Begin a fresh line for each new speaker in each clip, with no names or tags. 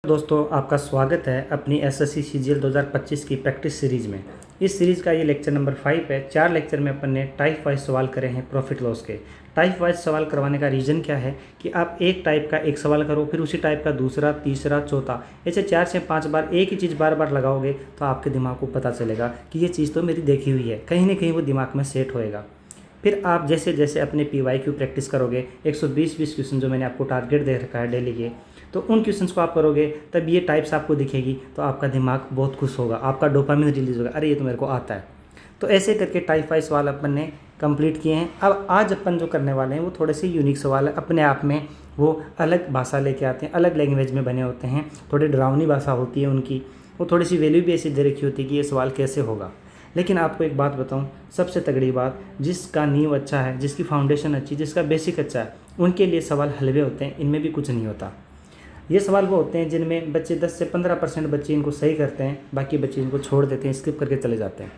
दोस्तों, आपका स्वागत है अपनी एसएससी सीजीएल 2025 की प्रैक्टिस सीरीज़ में। इस सीरीज़ का ये लेक्चर नंबर 5 है। 4 लेक्चर में अपन ने टाइप वाइज सवाल करे हैं प्रॉफिट लॉस के। टाइप वाइज सवाल करवाने का रीज़न क्या है कि आप एक टाइप का एक सवाल करो, फिर उसी टाइप का दूसरा, तीसरा, चौथा, ऐसे 4 से 5 बार एक ही चीज़ बार बार लगाओगे तो आपके दिमाग को पता चलेगा कि ये चीज़ तो मेरी देखी हुई है, कहीं ना कहीं वो दिमाग में सेट होएगा। फिर आप जैसे जैसे अपने PYQ प्रैक्टिस करोगे, 120 क्वेश्चन जो मैंने आपको टारगेट दे रखा है डेली के, तो उन क्वेश्चंस को आप करोगे तब ये टाइप्स आपको दिखेगी, तो आपका दिमाग बहुत खुश होगा, आपका डोपामिन रिलीज होगा, अरे ये तो मेरे को आता है। तो ऐसे करके टाइप वाइज सवाल अपन ने कंप्लीट किए हैं। अब आज अपन जो करने वाले हैं वो थोड़े से यूनिक सवाल है, अपने आप में वो अलग भाषा लेके आते हैं, अलग लैंग्वेज में बने होते हैं, थोड़ी डरावनी भाषा होती है उनकी, वो थोड़ी सी वैल्यू भी ऐसी दे रखी होती है कि ये सवाल कैसे होगा। लेकिन आपको एक बात बताऊं, सबसे तगड़ी बात, जिसका नींव अच्छा है, जिसकी फाउंडेशन अच्छी, जिसका बेसिक अच्छा है, उनके लिए सवाल हलवे होते हैं, इनमें भी कुछ नहीं होता। ये सवाल वो होते हैं जिनमें बच्चे 10 से 15% बच्चे इनको सही करते हैं, बाकी बच्चे इनको छोड़ देते हैं, स्किप करके चले जाते हैं।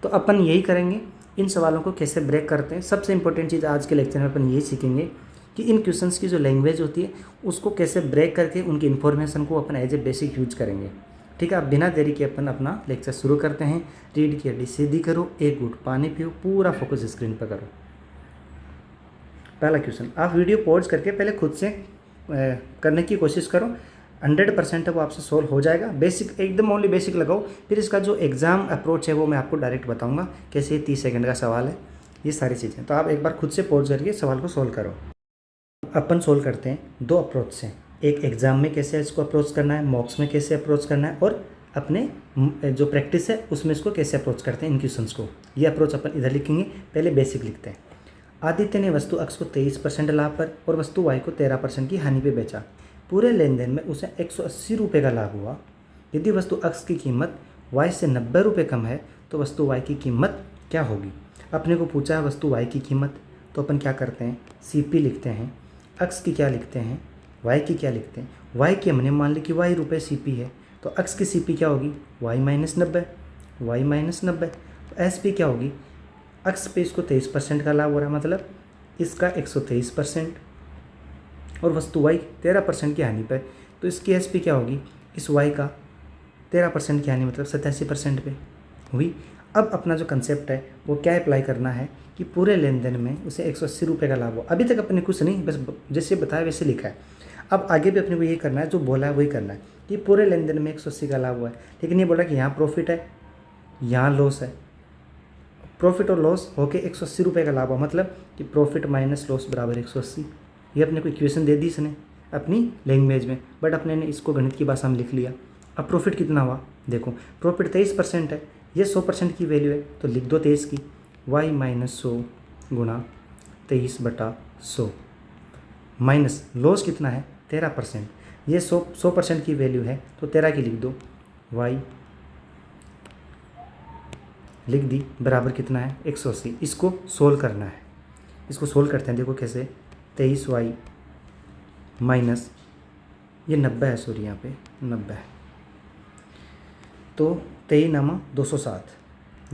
तो अपन यही करेंगे, इन सवालों को कैसे ब्रेक करते हैं। सबसे इंपॉर्टेंट चीज़ आज के लेक्चर में अपन यही सीखेंगे कि इन क्वेश्चंस की जो लैंग्वेज होती है उसको कैसे ब्रेक करके उनकी इन्फॉर्मेशन को अपन एज ए बेसिक यूज करेंगे। ठीक है, अब बिना देरी के अपन अपना लेक्चर शुरू करते हैं। रीढ़ की हड्डी सीधी करो, एक घूंट पानी पियो, पूरा फोकस स्क्रीन पर करो। पहला क्वेश्चन, आप वीडियो पॉज करके पहले खुद से करने की कोशिश करो, 100% है वो आपसे सोल्व हो जाएगा। बेसिक एकदम ओनली बेसिक लगाओ, फिर इसका जो एग्ज़ाम अप्रोच है वो मैं आपको डायरेक्ट बताऊंगा कैसे। 30 सेकंड का सवाल है, ये सारी चीज़ें, तो आप एक बार खुद से पॉज करके सवाल को सोल्व करो। अपन सोल्व करते हैं दो अप्रोच से, एक एग्ज़ाम में कैसे इसको अप्रोच करना है, मॉक्स में कैसे अप्रोच करना है, और अपने जो प्रैक्टिस है उसमें इसको कैसे अप्रोच करते हैं इन क्वेश्चंस को। ये अप्रोच अपन इधर लिखेंगे, पहले बेसिक लिखते हैं। आदित्य ने वस्तु X को 23% लाभ पर और वस्तु Y को 13% की हानि पर बेचा। पूरे लेन देन में उसे 180 रुपये का लाभ हुआ। यदि वस्तु X की कीमत Y से 90 रुपये कम है तो वस्तु Y की कीमत क्या होगी। अपने को पूछा है वस्तु Y की कीमत, तो अपन क्या करते हैं, CP लिखते हैं, X की क्या लिखते हैं, Y की क्या लिखते हैं। Y की हमने मान ली कि Y रुपये CP है, तो X की CP क्या होगी, Y माइनस 90, Y माइनस 90। तो SP क्या होगी, X पे इसको 23% का लाभ हो रहा है, मतलब इसका 123%, और वस्तु Y 13% की हानि पर, तो इसकी SP क्या होगी, इस Y का 13% की हानि मतलब 87% पे हुई। अब अपना जो कंसेप्ट है वो क्या अप्लाई करना है कि पूरे लेन देन में उसे 180 रुपये का लाभ हो। अभी तक अपने कुछ नहीं, बस जैसे बताया वैसे लिखा है। अब आगे भी अपने को यही करना है, जो बोला है वही करना है कि पूरे लेन देन में 180 का लाभ हुआ है, लेकिन ये बोला कि यहाँ प्रॉफिट है, यहाँ लॉस है। प्रॉफिट और लॉस होके 180 रुपये का लाभ हुआ, मतलब कि प्रॉफिट माइनस लॉस बराबर 180। ये अपने को इक्वेशन दे दी इसने अपनी लैंग्वेज में, बट अपने ने इसको गणित की भाषा में लिख लिया। अब प्रॉफिट कितना हुआ, देखो प्रॉफिट 23% है, ये 100% की वैल्यू है, तो लिख दो 23 की, y माइनस 100 गुणा 23/100, माइनस लॉस कितना है 13%, ये 100% की वैल्यू है, तो 13 की लिख दो, y लिख दी, बराबर कितना है 180। इसको सोल्व करना है, इसको सोल्व करते हैं, देखो कैसे, 23y माइनस ये 90 है, सॉरी यहाँ पे 90 है, तो 23 नामा 207,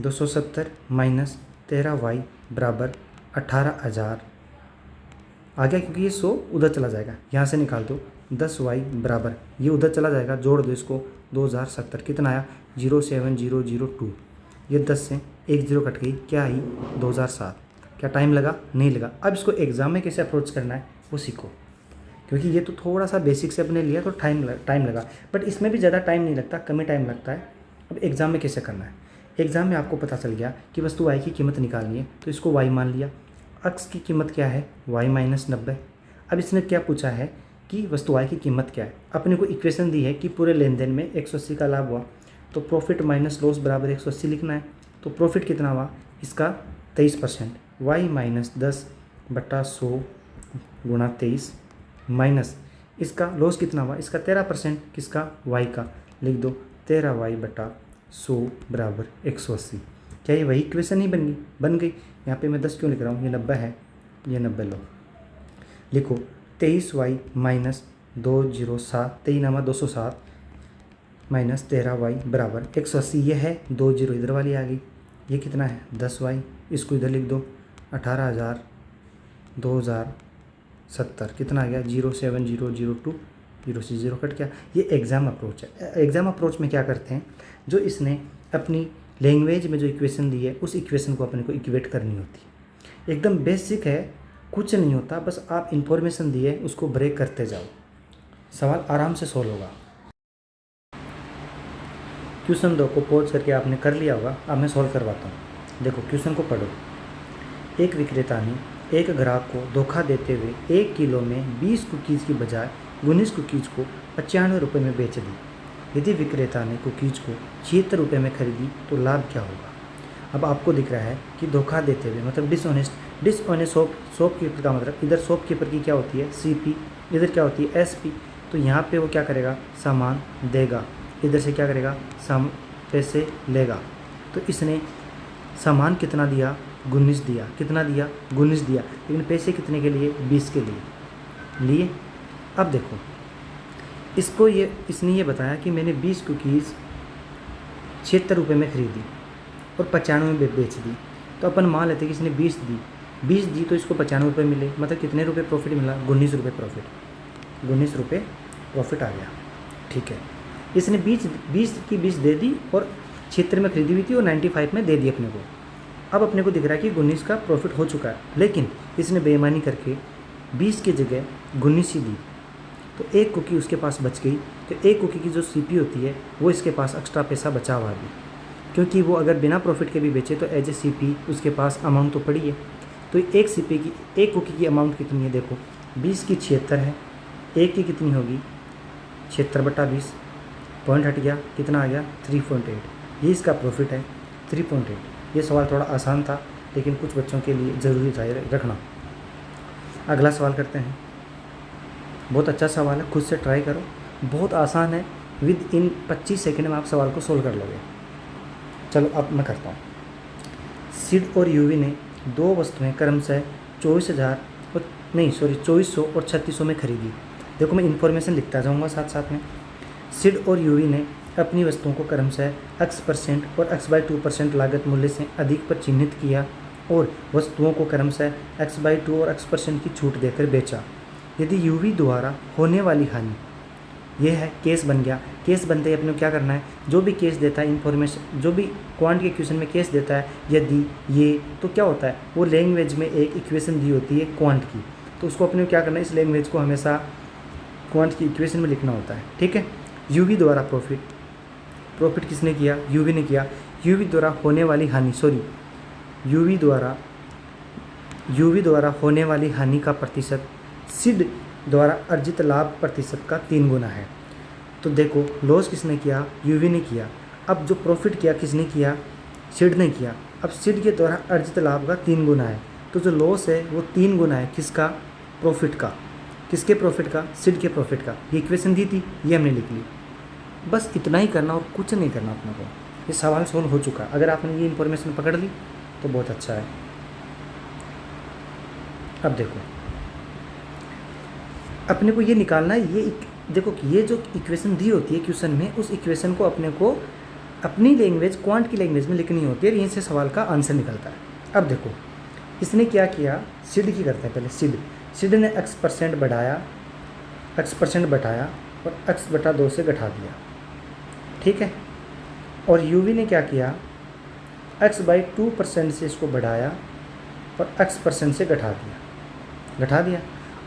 270 माइनस 13y बराबर 18,000 आ गया, क्योंकि ये 100 उधर चला जाएगा, यहाँ से निकाल दो। 10y बराबर ये उधर चला जाएगा, जोड़ दो इसको, 2070 कितना आया 07002, ये 10 से 1 0 कट गई, क्या आई 2007। क्या टाइम लगा, नहीं लगा। अब इसको एग्ज़ाम में कैसे अप्रोच करना है वो सीखो, क्योंकि ये तो थोड़ा सा बेसिक से अपने लिया तो टाइम लगा, बट इसमें भी ज़्यादा टाइम नहीं लगता, कम ही टाइम लगता है। अब एग्ज़ाम में कैसे करना है, एग्ज़ाम में आपको पता चल गया कि वस्तु Y की कीमत निकालनी है, तो इसको Y मान लिया, X की कीमत क्या है Y माइनस 90। अब इसने क्या पूछा है कि वस्तु Y की कीमत क्या है, अपने को इक्वेशन दी है कि पूरे लेन देन में 180 का लाभ हुआ, तो प्रॉफिट माइनस लॉस बराबर 180 लिखना है। तो प्रॉफिट कितना हुआ, इसका 23%, y माइनस 10/100 गुणा 23, माइनस इसका लॉस कितना हुआ, इसका 13%, किसका y का, लिख दो 13y/100 बराबर 180। क्या ये वही इक्वेशन ही बन गई। यहाँ पे मैं 10 क्यों लिख रहा हूँ, ये 90 है, ये 90 लो, लिखो 23y माइनस 207, 23 नामा 207 माइनस 13y बराबर 180, ये है 2 0 इधर वाली आ गई, ये कितना है 10y, इसको इधर लिख दो 18,000, 2070 कितना आ गया 07002, 0 से 0 कट गया। ये एग्ज़ाम अप्रोच है। एग्ज़ाम अप्रोच में क्या करते हैं, जो इसने अपनी लैंग्वेज में जो इक्वेशन दी है उस इक्वेशन को अपने को इक्वेट करनी होती है। एकदम बेसिक है, कुछ नहीं होता, बस आप इंफॉर्मेशन दिए उसको ब्रेक करते जाओ, सवाल आराम से सोल्व होगा। क्वेश्चन 2 को पॉज करके आपने कर लिया होगा, अब मैं सॉल्व करवाता हूँ। देखो क्वेश्चन को पढ़ो। एक विक्रेता ने एक ग्राहक को धोखा देते हुए 1 किलो में 20 कुकीज़ की बजाय 19 कुकीज़ को 95 रुपये में बेच दी। यदि विक्रेता ने कुकीज़ को 76 रुपये में खरीदी तो लाभ क्या होगा। अब आपको दिख रहा है कि धोखा देते हुए मतलब डिसऑनेस्ट शॉपकीपर का मतलब इधर शॉपकीपर की क्या होती है CP, इधर क्या होती है SP। तो यहाँ पे वो क्या करेगा, सामान देगा, इधर से क्या करेगा, पैसे लेगा। तो इसने सामान कितना दिया, 19 दिया, कितना दिया, 19 दिया, लेकिन पैसे कितने के लिए, 20 के लिए। अब देखो इसको इसने ये बताया कि मैंने 20 कुकीज़ 76 रुपये में खरीदी और 95 में बेच दी। तो अपन मान लेते कि इसने 20 दी तो इसको 95 रुपये मिले, मतलब कितने रुपये प्रॉफिट मिला, 19 रुपये प्रॉफिट, 19 रुपये प्रॉफिट आ गया। ठीक है, इसने 20 दे दी और 76 में खरीदी हुई थी और 95 में दे दी अपने को। अब अपने को दिख रहा है कि 19 का प्रॉफिट हो चुका है, लेकिन इसने बेईमानी करके 20 की जगह 19 ही दी, तो एक कुकी उसके पास बच गई। तो एक कुकी की जो CP होती है वो इसके पास एक्स्ट्रा पैसा बचा हुआ भी, क्योंकि वो अगर बिना प्रॉफिट के भी बेचे तो एज ए CP उसके पास अमाउंट तो पड़ी है। तो एक कुकी की अमाउंट कितनी है, देखो 20 की 76 है, एक की कितनी होगी 76/20, पॉइंट हट गया, कितना आ गया 3.8। ये इसका प्रॉफिट है 3.8। ये सवाल थोड़ा आसान था, लेकिन कुछ बच्चों के लिए ज़रूरी था रखना। अगला सवाल करते हैं। बहुत अच्छा सवाल है, खुद से ट्राई करो, बहुत आसान है, विद इन 25 सेकंड में आप सवाल को सोल्व कर लोगे। चलो अब मैं करता हूँ। सिड और यूवी ने 2 वस्तुएं क्रमशः 2400 और 3600 में खरीदी। देखो मैं इन्फॉर्मेशन लिखता जाऊँगा साथ साथ में। सिड और यूवी ने अपनी वस्तुओं को क्रमशः X% और X/2% लागत मूल्य से अधिक पर चिन्हित किया और वस्तुओं को क्रमशः X/2 और X% की छूट देकर बेचा। यदि यूवी द्वारा होने वाली हानि, यह है केस बन गया। केस बनते ही अपने को क्या करना है, जो भी केस देता है इन्फॉर्मेशन, जो भी क्वांट के इक्वेशन में केस देता है, यदि ये, तो क्या होता है, वो लैंग्वेज में एक इक्वेशन दी होती है क्वांट की, तो उसको अपने को क्या करना है, इस लैंग्वेज को हमेशा क्वांट की इक्वेशन में लिखना होता है। ठीक है, यूवी द्वारा प्रॉफिट किसने किया, यूवी ने किया। यूवी द्वारा होने वाली हानि, यूवी द्वारा होने वाली हानि का प्रतिशत सिड द्वारा अर्जित लाभ प्रतिशत का 3 गुना है। तो देखो लॉस किसने किया, यूवी ने किया। अब जो प्रॉफिट किया किसने किया, सिड ने किया। अब सिड के द्वारा अर्जित लाभ का 3 गुना है, तो जो लॉस है वो 3 गुना है किसका, प्रॉफिट का। किसके प्रॉफिट का, सिड के प्रॉफिट का। ये इक्वेशन दी थी, ये हमने लिख ली। बस इतना ही करना और कुछ नहीं करना अपने को। ये सवाल सोल्व हो चुका। अगर आपने ये इन्फॉर्मेशन पकड़ ली तो बहुत अच्छा है। अब देखो अपने को ये निकालना है, ये देखो कि ये जो इक्वेशन दी होती है क्वेश्चन में, उस इक्वेशन को अपने को अपनी लैंग्वेज, क्वांट की लैंग्वेज में लिखनी होती है, यहीं से सवाल का आंसर निकलता है। अब देखो इसने क्या किया, सिड की करते हैं पहले। सिड ने X% बढ़ाया और X/2 से घटा दिया। ठीक है, और यूवी ने क्या किया, X/2% से इसको बढ़ाया और X% से घटा दिया।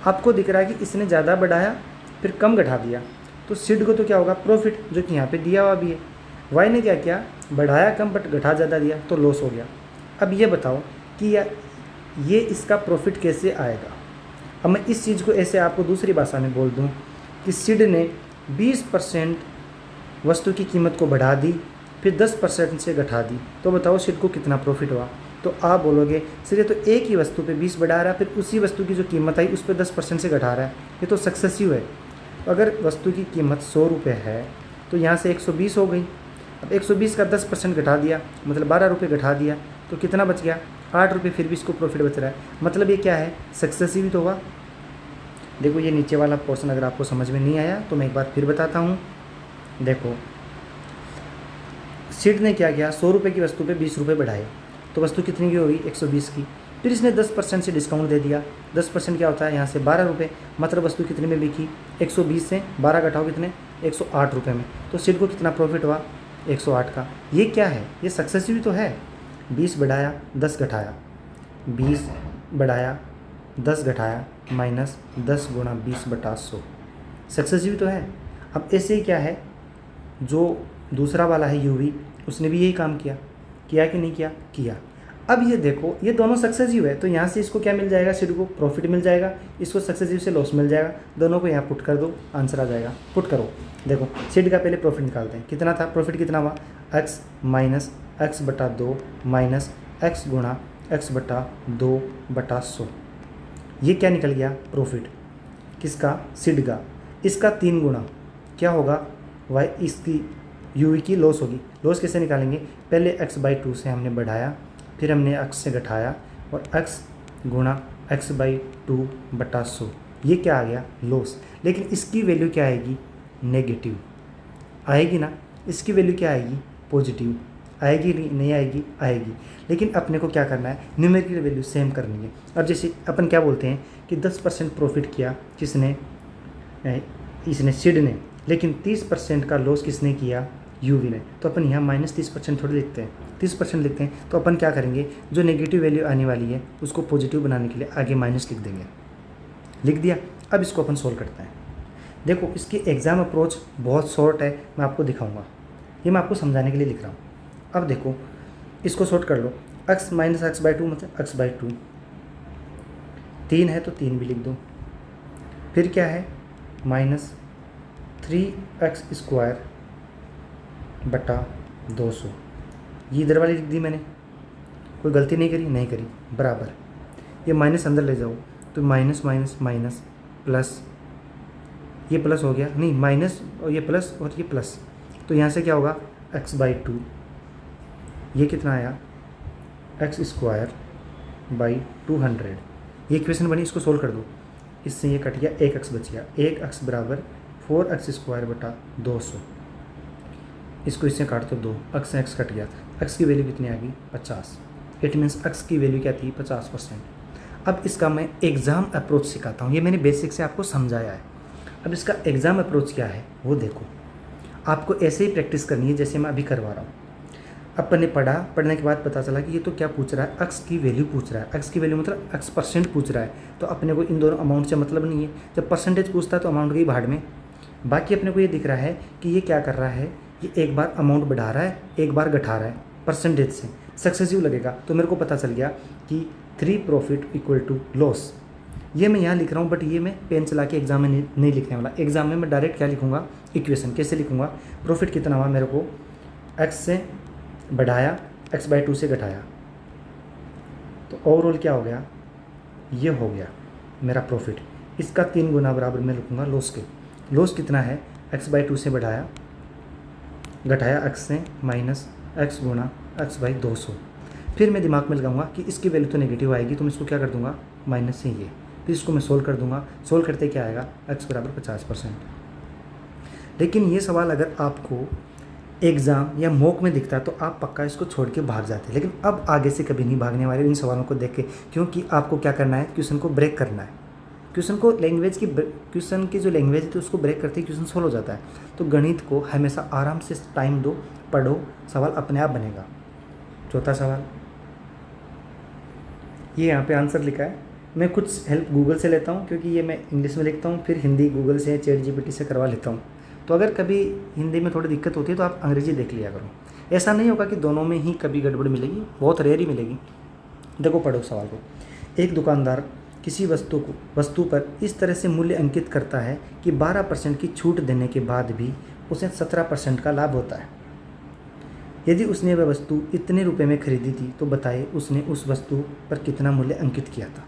आपको दिख रहा है कि इसने ज़्यादा बढ़ाया फिर कम घटा दिया, तो सिड को तो क्या होगा, प्रॉफिट, जो कि यहाँ पे दिया हुआ भी है। वाई ने क्या किया, बढ़ाया कम बट घटा ज़्यादा दिया, तो लॉस हो गया। अब ये बताओ कि ये इसका प्रॉफिट कैसे आएगा। अब मैं इस चीज़ को ऐसे आपको दूसरी भाषा में बोल दूँ कि सिड ने 20% वस्तु की कीमत को बढ़ा दी, फिर 10% से घटा दी, तो बताओ सिड को कितना प्रॉफिट हुआ। तो आप बोलोगे सिर्फ तो एक ही वस्तु पे 20 बढ़ा रहा है, फिर उसी वस्तु की जो कीमत आई उस पर 10% से घटा रहा है, ये तो सक्सेसिव है। अगर वस्तु की कीमत 100 रुपये है तो यहाँ से 120 हो गई। अब 120 का 10% घटा दिया, मतलब 12 रुपये घटा दिया, तो कितना बच गया, 8 रुपये, फिर भी इसको प्रॉफिट बच रहा है। मतलब ये क्या है, सक्सेसिव ही तो हुआ। देखो ये नीचे वाला पोर्शन अगर आपको समझ में नहीं आया तो मैं एक बार फिर बताता हूँ। देखो सिड ने क्या किया, 100 रुपये की वस्तु पे 20 रुपये बढ़ाए, तो वस्तु कितनी की होगी, 120 की। फिर इसने 10% से डिस्काउंट दे दिया। 10% क्या होता है, यहाँ से 12 रुपये, मतलब वस्तु कितने में बिकी, 120 से 12 घटाओ कितने, 108 रुपये में। तो सिड को कितना प्रॉफिट हुआ, 108 का। ये क्या है, ये सक्सेसिव तो है। 20 बढ़ाया 10 घटाया, 20 बढ़ाया 10 घटाया माइनस 10 गुणा 20/100, सक्सेसिव तो है। अब ऐसे ही क्या है, जो दूसरा वाला है यूवी, उसने भी यही काम किया कि नहीं किया, किया। अब ये देखो ये दोनों सक्सेसिव है, तो यहाँ से इसको क्या मिल जाएगा, सिड को प्रॉफिट मिल जाएगा, इसको सक्सेसिव से लॉस मिल जाएगा। दोनों को यहाँ पुट कर दो, आंसर आ जाएगा। पुट करो, देखो सिड का पहले प्रॉफिट निकालते हैं, कितना था प्रॉफिट, कितना हुआ, x minus x/2 minus x गुणा x/2/100। ये क्या निकल गया, प्रॉफिट किसका, सिड का। इसका 3 गुणा क्या होगा, y इसकी यूवी की लॉस होगी। लॉस कैसे निकालेंगे, पहले x/2 से हमने बढ़ाया, फिर हमने x से घटाया और x गुणा x/2/100, ये क्या आ गया, लॉस। लेकिन इसकी वैल्यू क्या आएगी, नेगेटिव आएगी ना, इसकी वैल्यू क्या आएगी, पॉजिटिव आएगी, नहीं आएगी, आएगी। लेकिन अपने को क्या करना है, न्यूमेरिकल वैल्यू सेम करनी है। अब जैसे अपन क्या बोलते हैं कि 10% प्रॉफिट किया किसने, इसने सिड ने, लेकिन 30% का लॉस किसने किया, यूवी ने। तो अपन यहाँ -30% थोड़ी लिखते हैं, 30% लिखते हैं। तो अपन क्या करेंगे, जो नेगेटिव वैल्यू आने वाली है उसको पॉजिटिव बनाने के लिए आगे माइनस लिख देंगे। लिख दिया। अब इसको अपन सोल्व करते हैं। देखो इसकी एग्ज़ाम अप्रोच बहुत शॉर्ट है, मैं आपको दिखाऊंगा, ये मैं आपको समझाने के लिए लिख रहा हूँ। अब देखो इसको शॉर्ट कर लो, x माइनस x/2 मतलब x/2, 3 है तो 3 भी लिख दो। फिर क्या है, -3x² बटा 200, ये इधर वाली लिख दी मैंने, कोई गलती नहीं करी, नहीं करी, बराबर। ये माइनस अंदर ले जाओ तो माइनस माइनस माइनस प्लस, ये प्लस हो गया, नहीं माइनस और ये प्लस और ये प्लस, तो यहाँ से क्या होगा, x/2, ये कितना आया, x² बाई 200। ये इक्वेशन बनी, इसको सोल्व कर दो, इससे ये कट गया, 1x बच गया, 1x बराबर 4x² बटा 200। इसको इससे काट दो 2, x से x कट गया, x की वैल्यू कितनी आ गई, 50। इट मीन्स x की वैल्यू क्या थी, 50%। अब इसका मैं एग्ज़ाम अप्रोच सिखाता हूँ, ये मैंने बेसिक से आपको समझाया है। अब इसका एग्ज़ाम अप्रोच क्या है वो देखो, आपको ऐसे ही प्रैक्टिस करनी है जैसे मैं अभी करवा रहा हूँ। अपन ने पढ़ा, पढ़ने के बाद पता चला कि ये तो क्या पूछ रहा है, x की वैल्यू पूछ रहा है, x की वैल्यू मतलब x% पूछ रहा है। तो अपने को इन दोनों अमाउंट से मतलब नहीं है, जब परसेंटेज पूछता है तो अमाउंट गई भाड़ में। बाकी अपने को ये दिख रहा है कि ये क्या कर रहा है, ये एक बार अमाउंट बढ़ा रहा है, एक बार घटा रहा है परसेंटेज से, सक्सेसिव लगेगा। तो मेरे को पता चल गया कि 3 प्रॉफिट इक्वल टू लॉस। ये मैं यहाँ लिख रहा हूँ, बट ये मैं पेन चला के एग्जाम में नहीं लिखने वाला। एग्जाम में मैं डायरेक्ट क्या लिखूँगा, इक्वेशन। कैसे लिखूँगा, प्रॉफिट कितना हुआ मेरे को, x से बढ़ाया, x/2 से घटाया, तो ओवरऑल क्या हो गया, ये हो गया मेरा प्रॉफिट। इसका 3 गुना बराबर मैं लिखूँगा लॉस के। लॉस कितना है, x/2 से बढ़ाया, घटाया x से, माइनस x गुणा x/200। फिर मैं दिमाग में लगाऊंगा कि इसकी वैल्यू तो नेगेटिव आएगी, तो मैं इसको क्या कर दूंगा, माइनस से ये। फिर इसको मैं सोल्व कर दूंगा, सोल्व करते क्या आएगा, x बराबर 50%। लेकिन ये सवाल अगर आपको एग्ज़ाम या मॉक में दिखता है तो आप पक्का इसको छोड़ के भाग जाते हैं। लेकिन अब आगे से कभी नहीं भागने वाले इन सवालों को देख के, क्योंकि आपको क्या करना है, क्वेश्चन को ब्रेक करना है। क्वेश्चन को लैंग्वेज की, क्वेश्चन की जो लैंग्वेज है तो उसको ब्रेक करते ही क्वेश्चन सोल्व हो जाता है। तो गणित को हमेशा आराम से टाइम दो, पढ़ो, सवाल अपने आप बनेगा। चौथा सवाल, ये यहाँ पे आंसर लिखा है। मैं कुछ हेल्प गूगल से लेता हूँ, क्योंकि ये मैं इंग्लिश में लिखता हूँ, फिर हिंदी गूगल से, ChatGPT से करवा लेता हूँ। तो अगर कभी हिंदी में थोड़ी दिक्कत होती है तो आप अंग्रेजी देख लिया करो। ऐसा नहीं होगा कि दोनों में ही कभी गड़बड़ मिलेगी, बहुत रेयर ही मिलेगी। देखो पढ़ो सवाल को। एक दुकानदार किसी वस्तु पर इस तरह से मूल्य अंकित करता है कि 12% की छूट देने के बाद भी उसे 17% का लाभ होता है। यदि उसने वह वस्तु इतने रुपए में खरीदी थी तो बताइए उसने उस वस्तु पर कितना मूल्य अंकित किया था।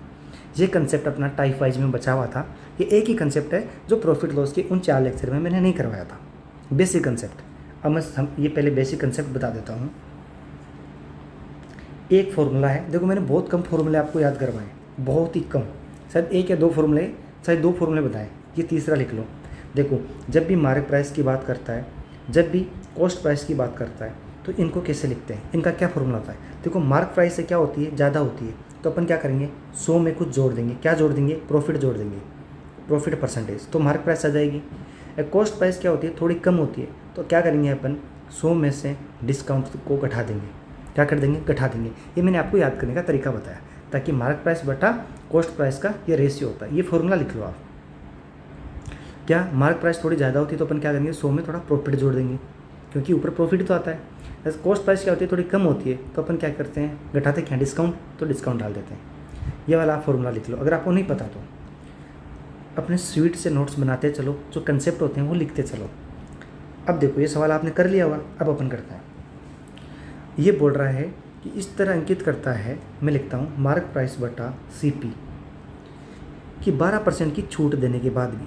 ये कंसेप्ट अपना टाइप वाइज में बचा हुआ था। ये एक ही कंसेप्ट है जो प्रॉफिट लॉस के उन 4 लेक्चर में मैंने नहीं करवाया था, बेसिक कंसेप्ट। अब मैं ये पहले बेसिक कंसेप्ट बता देता हूँ। एक फॉर्मूला है, देखो मैंने बहुत कम फॉर्मूले आपको याद करवाए, बहुत ही कम, शायद 1 या 2 फॉर्मूले, शायद 2 फॉर्मूले बताएं। ये तीसरा लिख लो। देखो जब भी मार्क प्राइस की बात करता है, जब भी कॉस्ट प्राइस की बात करता है, तो इनको कैसे लिखते हैं, इनका क्या फॉर्मूला होता है। देखो मार्क प्राइस से क्या होती है, ज़्यादा होती है, तो अपन क्या करेंगे, 100 में कुछ जोड़ देंगे। क्या जोड़ देंगे, प्रॉफिट जोड़ देंगे। प्रॉफिट परसेंटेज, तो मार्क प्राइस आ जाएगी। कॉस्ट प्राइस क्या होती है, थोड़ी कम होती है, तो क्या करेंगे अपन 100 में से डिस्काउंट को घटा देंगे। क्या कर देंगे, घटा देंगे। ये मैंने आपको याद करने का तरीका बताया, ताकि मार्क प्राइस बटा कॉस्ट प्राइस का ये रेशियो होता है। ये फॉर्मूला लिख लो आप। क्या मार्क प्राइस थोड़ी ज़्यादा होती है तो अपन क्या करेंगे 100 में थोड़ा प्रॉफिट जोड़ देंगे, क्योंकि ऊपर प्रॉफिट तो आता है। जैसे कॉस्ट प्राइस क्या होती है, थोड़ी कम होती है, तो अपन क्या करते हैं, घटाते क्या डिस्काउंट, तो डिस्काउंट डाल देते हैं। ये वाला आप फॉर्मूला लिख लो। अगर आपको नहीं पता तो अपने स्वीट से नोट्स बनाते चलो, जो कंसेप्ट होते हैं वो लिखते चलो। अब देखो ये सवाल आपने कर लिया होगा, अब अपन करते हैं। ये बोल रहा है कि इस तरह अंकित करता है, मैं लिखता हूँ मार्क प्राइस बटा CP कि 12% की छूट देने के बाद भी,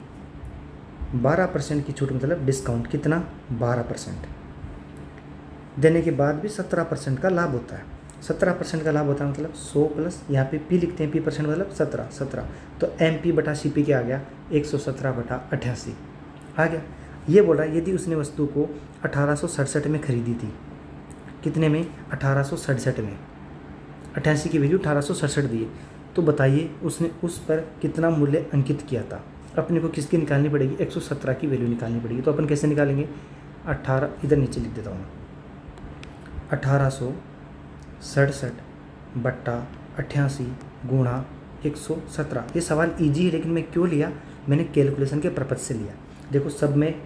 12% की छूट मतलब डिस्काउंट कितना, 12% देने के बाद भी 17% का लाभ होता है। 17% का लाभ होता है मतलब 100 प्लस यहाँ पे P लिखते हैं, P% मतलब 17, तो MP बटा CP क्या आ गया, 117 बटा 88 आ गया। ये बोला यदि उसने वस्तु को 1867 में खरीदी थी, कितने में, 1867 में, 88 की वैल्यू 1867 दी है, तो बताइए उसने उस पर कितना मूल्य अंकित किया था। अपने को किसकी निकालनी पड़ेगी, 117 की वैल्यू निकालनी पड़ेगी। तो अपन कैसे निकालेंगे, 18, इधर नीचे लिख देता हूँ, 1867 बट्टा 88 गुणा 117। ये सवाल ईजी है, लेकिन मैं क्यों लिया, मैंने कैलकुलेशन के पर्पज से लिया। देखो सब में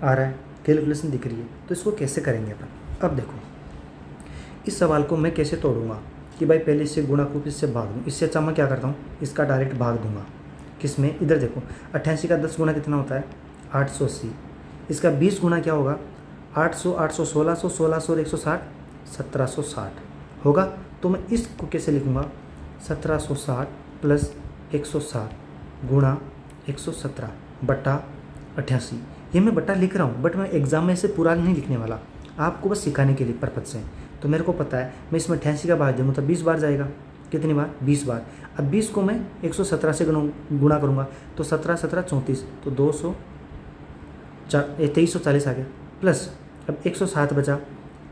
आ रहा है, कैलकुलेशन दिख रही है, तो इसको कैसे करेंगे अपन। अब देखो इस सवाल को मैं कैसे तोड़ूंगा कि भाई पहले इससे गुणा को इससे भाग दूँ। इससे अच्छा मैं क्या करता हूँ, इसका डायरेक्ट भाग दूंगा। किस में, इधर देखो 88 का 10 गुना कितना होता है, 880। इसका 20 गुना क्या होगा, 800, 800, 1600, 1600 और 160, 1760 होगा। तो मैं इसको कैसे लिखूँगा, 1760 प्लस 160 गुणा 117 बटा 88। ये मैं बटा लिख रहा हूँ, बट मैं एग्जाम में इसे पूरा नहीं लिखने वाला, आपको बस सिखाने के लिए पर्पज से। तो मेरे को पता है मैं इसमें 88 का भाग दूँगा तो 20 बार जाएगा, कितनी बार, 20 बार। अब 20 को मैं 117 से गुणा करूँगा, तो 17, 17, 34, तो 2340 आ गया। प्लस अब 107 बचा,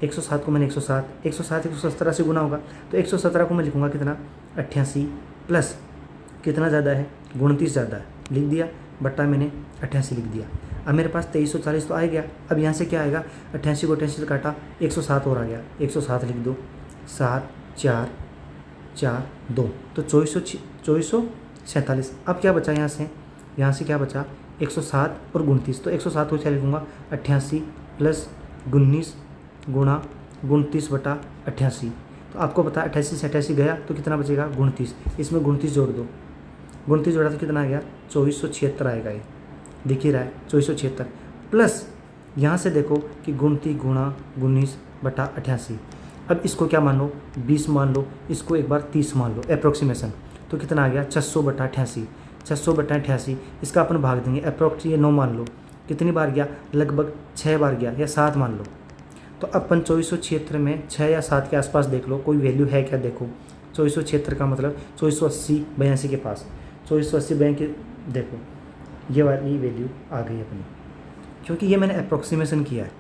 107 को मैंने 107 117 से गुना होगा, तो 117 को मैं लिखूँगा कितना, 88 प्लस कितना ज़्यादा है, 29 ज़्यादा है, लिख दिया, बट्टा मैंने 88 लिख दिया। अब मेरे पास 2340 तो आ गया। अब यहाँ से क्या आएगा, 88 को 88 से काटा, 107 और आ गया, 107 लिख दो, 7 4 4 2, तो 2447। अब क्या बचा यहाँ से क्या बचा, 107 और 29, तो 107 को क्या लिखूँगा, 88 प्लस 19 गुणा 29 बटा 88। तो आपको पता 88 से 88 गया तो कितना बचेगा, 29। इसमें 29 जोड़ दो, 29 जोड़ा तो कितना आ गया, 2476 आएगा। ये दिख ही रहा है 2476 प्लस यहाँ से देखो कि 29 गुणा 19 बटा 88। अब इसको क्या मान लो, 20 मान लो, इसको एक बार 30 मान लो अप्रोक्सीमेशन, तो कितना आ गया, 600 बटा 88। 600 बटा 88 इसका अपन भाग देंगे, अप्रोक्स ये 9 मान लो, कितनी बार गया, लगभग 6 बार गया, या 7 मान लो। तो अपन 2476 में 6 या 7 के आसपास देख लो, कोई वैल्यू है क्या, देखो 2476 का मतलब 2480 82 के पास, 2480 बैंक देखो ये वाली वैल्यू आ गई अपनी, क्योंकि ये मैंने अप्रोक्सीमेशन किया है।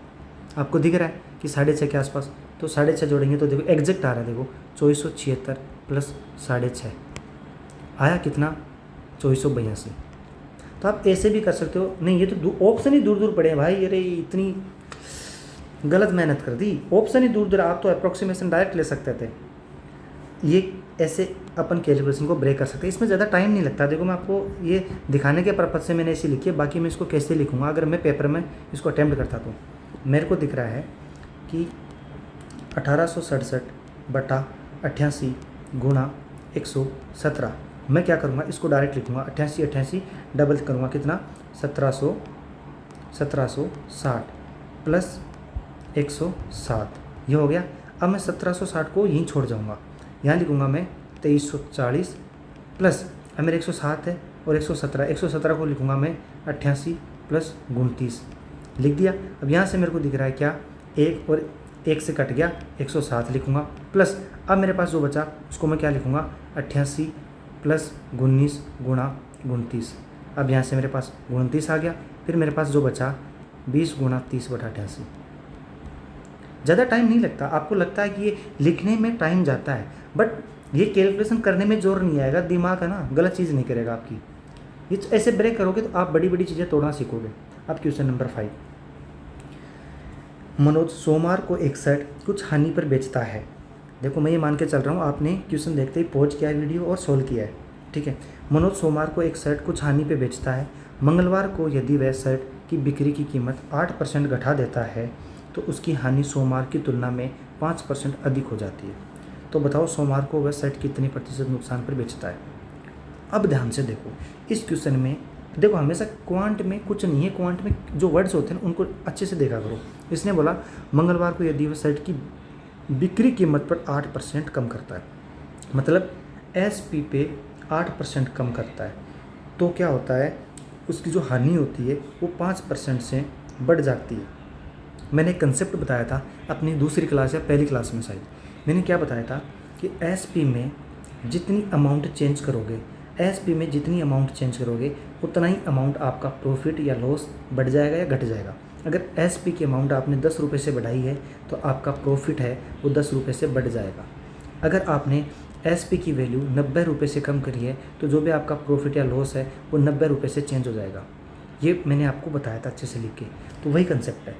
आपको दिख रहा है कि 6.5 के आसपास, तो 6.5 जोड़ेंगे तो देखो एग्जैक्ट आ रहा है, देखो 2476 प्लस 6.5 आया कितना, 2482। तो आप ऐसे भी कर सकते हो, नहीं ये तो ऑप्शन ही दूर दूर पड़े हैं भाई, अरे इतनी गलत मेहनत कर दी, ऑप्शन ही दूर दूर, आप तो अप्रोक्सीमेशन डायरेक्ट ले सकते थे। ये ऐसे अपन कैलकुलेशन को ब्रेक कर सकते हैं, इसमें ज़्यादा टाइम नहीं लगता। देखो मैं आपको ये दिखाने के पर्पज़ से मैंने ऐसे लिखी है, बाकी मैं इसको कैसे लिखूँगा अगर मैं पेपर में इसको अटैम्प्ट करता तो मेरे को दिख रहा है कि 1867 बटा 88 गुणा 117। मैं क्या करूँगा, इसको डायरेक्ट लिखूँगा, 88 डबल करूँगा, कितना, 1760 प्लस 107, ये हो गया। अब मैं 1760 को यहीं छोड़ जाऊँगा, यहाँ लिखूँगा मैं 2340 प्लस, अब मेरे 107 है और 117 को लिखूँगा मैं 88 प्लस 29, लिख दिया। अब यहाँ से मेरे को दिख रहा है क्या, 1 और 1 से कट गया, 107 लिखूँगा प्लस, अब मेरे पास जो बचा उसको मैं क्या लिखूँगा, 88 प्लस 19 गुणा 29। अब यहाँ से मेरे पास 29 आ गया, फिर मेरे पास जो बचा 20 गुणा 30 बटा 88। ज़्यादा टाइम नहीं लगता, आपको लगता है कि ये लिखने में टाइम जाता है, बट ये कैलकुलेशन करने में जोर नहीं आएगा, दिमाग है ना गलत चीज़ नहीं करेगा आपकी। ये ऐसे ब्रेक करोगे तो आप बड़ी बड़ी चीज़ें तोड़ना सीखोगे। अब क्वेश्चन नंबर 5, मनोज सोमवार को एक शर्ट कुछ हानि पर बेचता है। देखो मैं ये मान के चल रहा हूँ, आपने क्वेश्चन देखते ही पॉज किया है वीडियो और सोल्व किया है, ठीक है। मनोज सोमवार को एक शर्ट कुछ हानि पे बेचता है। मंगलवार को यदि वह शर्ट की बिक्री की कीमत 8% घटा देता है तो उसकी हानि सोमवार की तुलना में 5% अधिक हो जाती है। तो बताओ सोमवार को वह शर्ट कितनी प्रतिशत नुकसान पर बेचता है। अब ध्यान से देखो, इस क्वेश्चन में देखो हमेशा क्वांट में कुछ नहीं है, क्वांट में जो वर्ड्स होते हैं उनको अच्छे से देखा करो। इसने बोला मंगलवार को यदि वह शर्ट की बिक्री कीमत पर 8% कम करता है, मतलब एसपी पे 8% कम करता है, तो क्या होता है उसकी जो हानि होती है वो 5% से बढ़ जाती है। मैंने एक कंसेप्ट बताया था अपनी दूसरी क्लास या पहली क्लास में शायद, मैंने क्या बताया था कि एसपी में जितनी अमाउंट चेंज करोगे, एसपी में जितनी अमाउंट चेंज करोगे उतना ही अमाउंट आपका प्रॉफिट या लॉस बढ़ जाएगा या घट जाएगा। अगर एसपी की अमाउंट आपने 10 रुपये से बढ़ाई है तो आपका प्रॉफिट है वो 10 रुपये से बढ़ जाएगा। अगर आपने एसपी की वैल्यू 90 रुपये से कम करी है तो जो भी आपका प्रॉफिट या लॉस है वो 90 रुपये से चेंज हो जाएगा। ये मैंने आपको बताया था अच्छे से लिख के, तो वही कंसेप्ट है।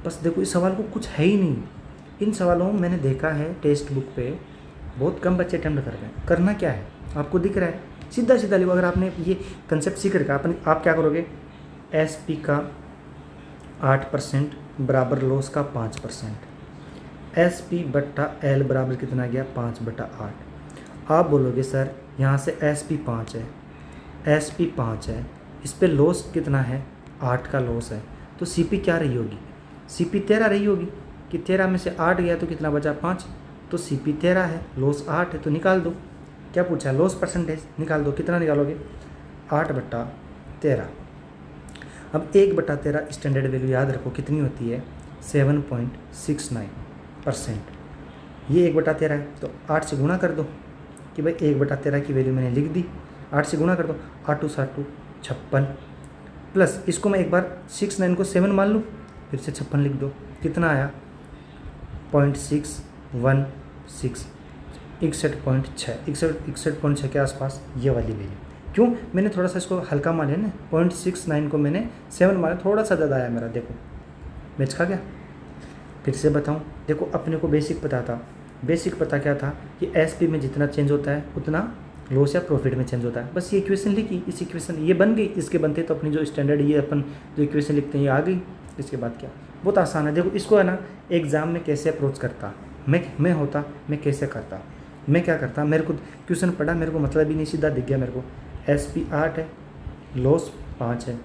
बस देखो इस सवाल को कुछ है ही नहीं, इन सवालों में मैंने देखा है टेक्स्ट बुक पे बहुत कम बच्चे अटेम्प्ट कर रहे हैं। करना क्या है आपको दिख रहा है, सीधा सीधा लिखो। अगर आपने ये कंसेप्ट सीख रखा आप क्या करोगे, एसपी का 8% बराबर लॉस का 5%, एसपी बट्टा एल बराबर कितना गया 5/8। आप बोलोगे सर यहाँ से एसपी 5 है, एसपी 5 है, इस पे लॉस कितना है 8 का लॉस है, तो सीपी क्या रही होगी, सीपी 13 रही होगी कि 13 में से 8 गया तो कितना बचा 5, तो सीपी 13 है, लॉस 8 है, तो निकाल दो। क्या पूछा है, लॉस परसेंटेज निकाल दो। कितना निकालोगे 8/13। अब 1/13 स्टैंडर्ड वैल्यू याद रखो कितनी होती है 7.69%। ये 1/13 है तो 8 से गुणा कर दो कि भाई 1/13 की वैल्यू मैंने लिख दी, 8 से गुणा कर दो, 8 × 7 = 56 प्लस इसको मैं एक बार 69 को 7 मान लूँ, फिर से 56 लिख दो, कितना आया 0.616, 61.6 के आसपास ये वाली वैल्यू। क्यों मैंने थोड़ा सा इसको हल्का मान लिया ना, 0.69 को मैंने 7 माना, थोड़ा सा ज़्यादा आया मेरा, देखो मैच खा गया। फिर से बताऊं, देखो अपने को बेसिक पता था, बेसिक पता क्या था कि एसपी में जितना चेंज होता है उतना लॉस या प्रॉफिट में चेंज होता है। बस ये इक्वेशन लिखी, इस इक्वेशन ये बन गई, इसके बनते तो अपनी जो स्टैंडर्ड ये अपन जो इक्वेशन लिखते हैं ये आ गई। इसके बाद क्या, बहुत आसान है। देखो इसको है ना एग्ज़ाम में कैसे अप्रोच करता मैं होता, मैं कैसे करता, मैं क्या करता, मेरे को क्वेश्चन पढ़ा, मेरे को मतलब ही नहीं, सीधा दिख गया मेरे को एसपी 8 है, लॉस 5 है,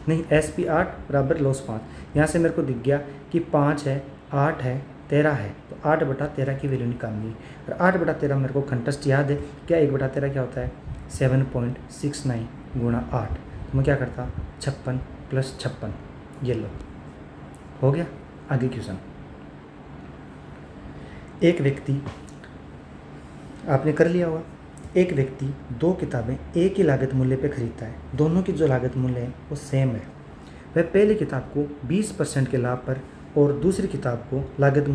नहीं एसपी 8 बराबर लॉस 5। यहाँ से मेरे को दिख गया कि 5 है, 8 है, 13 है, तो 8/13 की वैल्यू निकालनी है। और 8/13 मेरे को कंटेस्ट याद है क्या, 1/13 क्या होता है 7.69 × 8, तो मैं क्या करता 56 + 56, ये लो हो गया। आगे क्वेश्चन, एक व्यक्ति, आपने कर लिया होगा, एक व्यक्ति 2 किताबें एक ही लागत मूल्य पे खरीदता है, दोनों की जो लागत मूल्य है वो सेम है। वह पहली किताब को 20% के लाभ पर और दूसरी किताब को लागत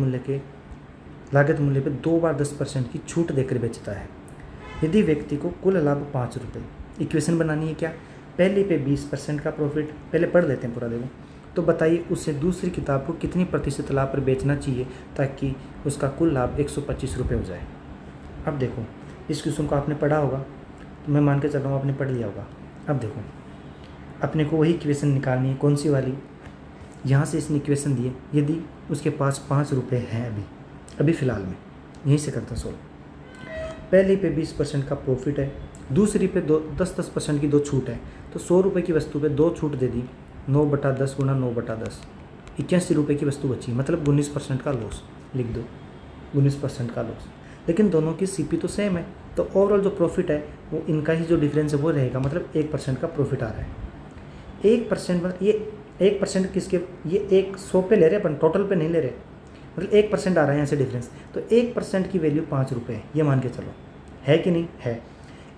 मूल्य पे 2 बार 10% की छूट देकर बेचता है। यदि व्यक्ति को कुल लाभ 5 रुपये, इक्वेशन बनानी है क्या, पहले पे 20% का प्रॉफिट, पहले पढ़ लेते हैं पूरा देखो, तो बताइए उसे दूसरी किताब को कितनी प्रतिशत लाभ पर बेचना चाहिए ताकि उसका कुल लाभ 125 रुपये हो जाए। अब देखो इस क्वेश्चन को आपने पढ़ा होगा, तो मैं मान के चल रहा हूँ आपने पढ़ लिया होगा। अब देखो अपने को वही इक्वेशन निकालनी है, कौन सी वाली, यहाँ से इसने इक्वेशन दिए, यदि उसके पास 5 रुपये हैं अभी फ़िलहाल में, यहीं से करता सोल्व। पहली पे 20% का प्रॉफिट है, दूसरी पे 10% की 2 छूट है, तो 100 रुपये की वस्तु पे 2 छूट दे दी, 9/10 × 9/10, 81 रुपये की वस्तु बची, मतलब 19% का लॉस लिख दो, 19% का लॉस। लेकिन दोनों की सीपी तो सेम है, तो ओवरऑल जो प्रॉफिट है वो इनका ही जो डिफरेंस है वो रहेगा, मतलब 1% का प्रॉफिट आ रहा है। 1% मतलब ये 1% किसके, ये 100 पे ले रहे अपन, टोटल पे नहीं ले रहे, मतलब 1% आ रहा है यहाँ से डिफरेंस, तो 1% की वैल्यू 5 रुपये है, ये मान के चलो, है कि नहीं है।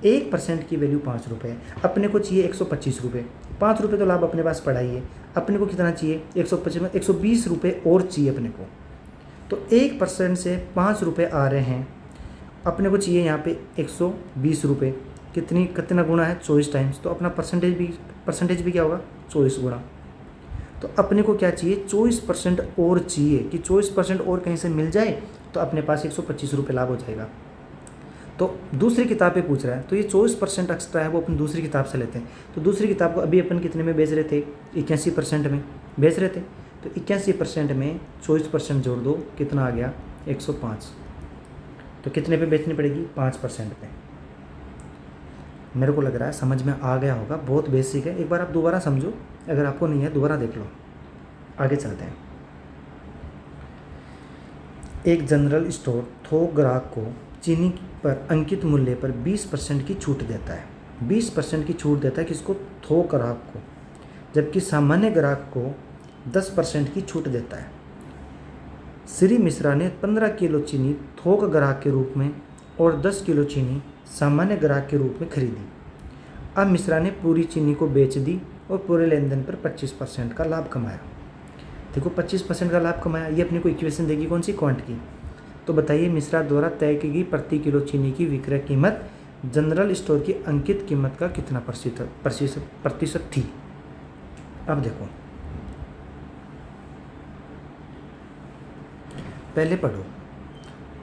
1% की वैल्यू 5 रुपये है, अपने को चाहिए 125 रुपये, 5 रुपये तो लाभ अपने पास पड़ा ही है, अपने को कितना चाहिए 125 में 120 रुपये और चाहिए अपने को, तो 1% से 5 रुपये आ रहे हैं, अपने को चाहिए यहाँ पे 120 रुपये, कितना गुणा है 24 टाइम्स, तो अपना परसेंटेज भी क्या होगा 24 गुणा। तो अपने को क्या चाहिए 24% और चाहिए कि 24% और कहीं से मिल जाए तो अपने पास 125 रुपये लाभ हो जाएगा। तो दूसरी किताब पे पूछ रहा है, तो ये 24% एक्स्ट्रा है वो अपन दूसरी किताब से लेते हैं। तो दूसरी किताब को अभी अपन कितने में बेच रहे थे 81% में बेच रहे थे, तो 81% में 24% जोड़ दो, कितना आ गया 105। तो कितने पे बेचनी पड़ेगी 5% पे। मेरे को लग रहा है समझ में आ गया होगा, बहुत बेसिक है, एक बार आप दोबारा समझो, अगर आपको नहीं है दोबारा देख लो। आगे चलते हैं। एक जनरल स्टोर थोक ग्राहक को चीनी पर अंकित मूल्य पर 20% की छूट देता है। 20% की छूट देता है किसको, थोक ग्राहक को, जबकि सामान्य ग्राहक को 10% की छूट देता है। श्री मिश्रा ने 15 किलो चीनी थोक ग्राहक के रूप में और 10 किलो चीनी सामान्य ग्राहक के रूप में खरीदी। अब मिश्रा ने पूरी चीनी को बेच दी और पूरे लेन देन पर 25% का लाभ कमाया। देखो 25% का लाभ कमाया, ये अपने को इक्वेशन देगी कौन सी, क्वांट की। तो बताइए मिश्रा द्वारा तय की गई प्रति किलो चीनी की विक्रय कीमत जनरल स्टोर की अंकित कीमत का कितना प्रतिशत थी। अब देखो पहले पढ़ो,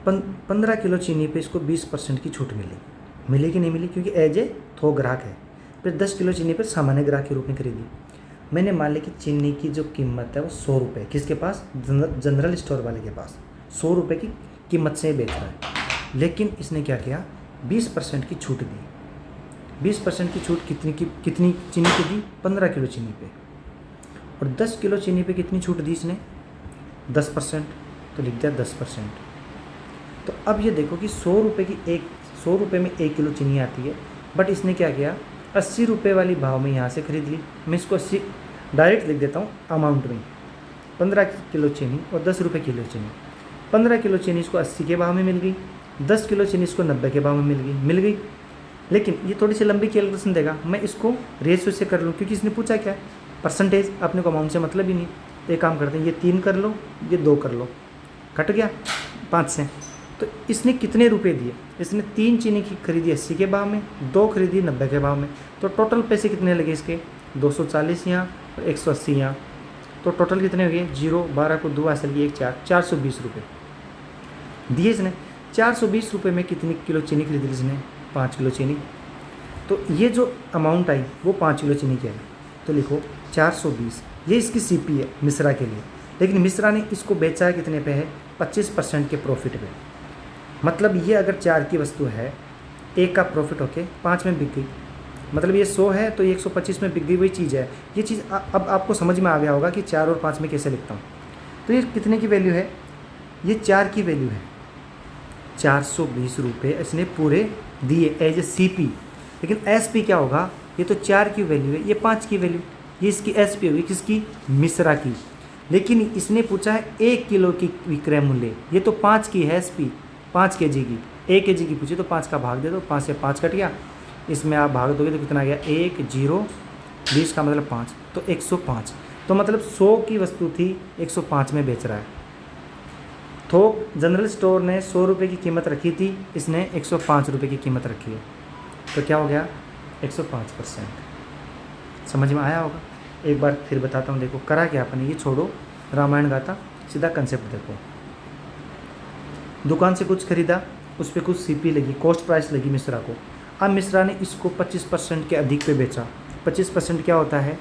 15 किलो चीनी पे इसको 20% की छूट मिली कि नहीं मिली, क्योंकि एज ए थोक ग्राहक है। फिर 10 किलो चीनी पर सामान्य ग्राहक के रूप में खरीदी। मैंने मान लिया कि चीनी की जो कीमत है वो 100 रुपये, किसके पास, जनरल स्टोर वाले के पास 100 रुपये की कीमत से बेच रहा है। लेकिन इसने क्या किया 20% की छूट दी। 20% की छूट कितनी चीनी पे दी, 15 किलो चीनी पे। और 10 किलो चीनी पे कितनी छूट दी इसने, 10%, तो लिख दिया 10%। तो अब ये देखो कि 100 रुपये में 1 किलो चीनी आती है, बट इसने क्या किया 80 रुपये वाली भाव में यहाँ से खरीद ली। मैं इसको 80 डायरेक्ट लिख देता हूँ अमाउंट में, 15 किलो चीनी और 10 रुपये किलो चीनी। 15 किलो चीनी इसको 80 के भाव में मिल गई, 10 किलो चीनी इसको 90 के भाव में मिल गई। लेकिन ये थोड़ी सी लंबी कैलकुलेशन देगा, मैं इसको रेशियो से कर लूँ, क्योंकि इसने पूछा क्या परसेंटेज, अपने को अमाउंट से मतलब ही नहीं। एक काम करते हैं, ये 3 कर लो, ये 2 कर लो, कट गया 5 से। तो इसने कितने रुपए दिए, इसने 3 चीनी की खरीदी 80 के भाव में, 2 खरीदी 90 के भाव में। तो टोटल पैसे कितने लगे इसके 240 यहाँ और 180 यहाँ। तो टोटल कितने हो गए 0, 12 को 2 हासिल की 1 4, 420 रुपये दिए इसने। 420 रुपये में कितनी किलो चीनी खरीदी इसने, 5 किलो चीनी। तो ये जो अमाउंट आई वो 5 किलो चीनी की आई। तो लिखो 420, ये इसकी सीपी है मिश्रा के लिए। लेकिन मिश्रा ने इसको बेचा है कितने पे है, 25% के प्रॉफिट पे। मतलब ये अगर 4 की वस्तु है, 1 का प्रॉफिट होके 5 में बिक गई, मतलब ये 100 है तो ये 125 में बिक गई, वही चीज़ है। ये चीज़ अब आपको समझ में आ गया होगा कि 4 और 5 में कैसे लिखता हूँ। तो ये कितने की वैल्यू है, ये 4 की वैल्यू है, 420 रुपये इसने पूरे दिए एज ए सीपी। लेकिन एसपी क्या होगा, ये तो 4 की वैल्यू है, ये 5 की वैल्यू, ये इसकी एसपी होगी किसकी, मिश्रा की। लेकिन इसने पूछा है 1 किलो की विक्रय मूल्य, ये तो 5 की है एसपी, 5 केजी की। 1 केजी की पूछी तो 5 का भाग दे दो, 5 से 5 कट गया, इसमें आप भाग दोगे तो कितना आ गया 1 0 20 का मतलब 5, तो 105। तो मतलब 100 की वस्तु थी 105 में बेच रहा है। थोक जनरल स्टोर ने 100 रुपये की कीमत रखी थी, इसने 105 रुपये की कीमत रखी है। तो क्या हो गया 105%। समझ में आया होगा। एक बार फिर बताता हूँ, देखो करा क्या आपने, ये छोड़ो रामायण गाथा, सीधा कंसेप्ट देखो। दुकान से कुछ खरीदा, उस पर कुछ सीपी लगी, कॉस्ट प्राइस लगी मिश्रा को। अब मिश्रा ने इसको 25% के अधिक पे बेचा। 25% क्या होता है,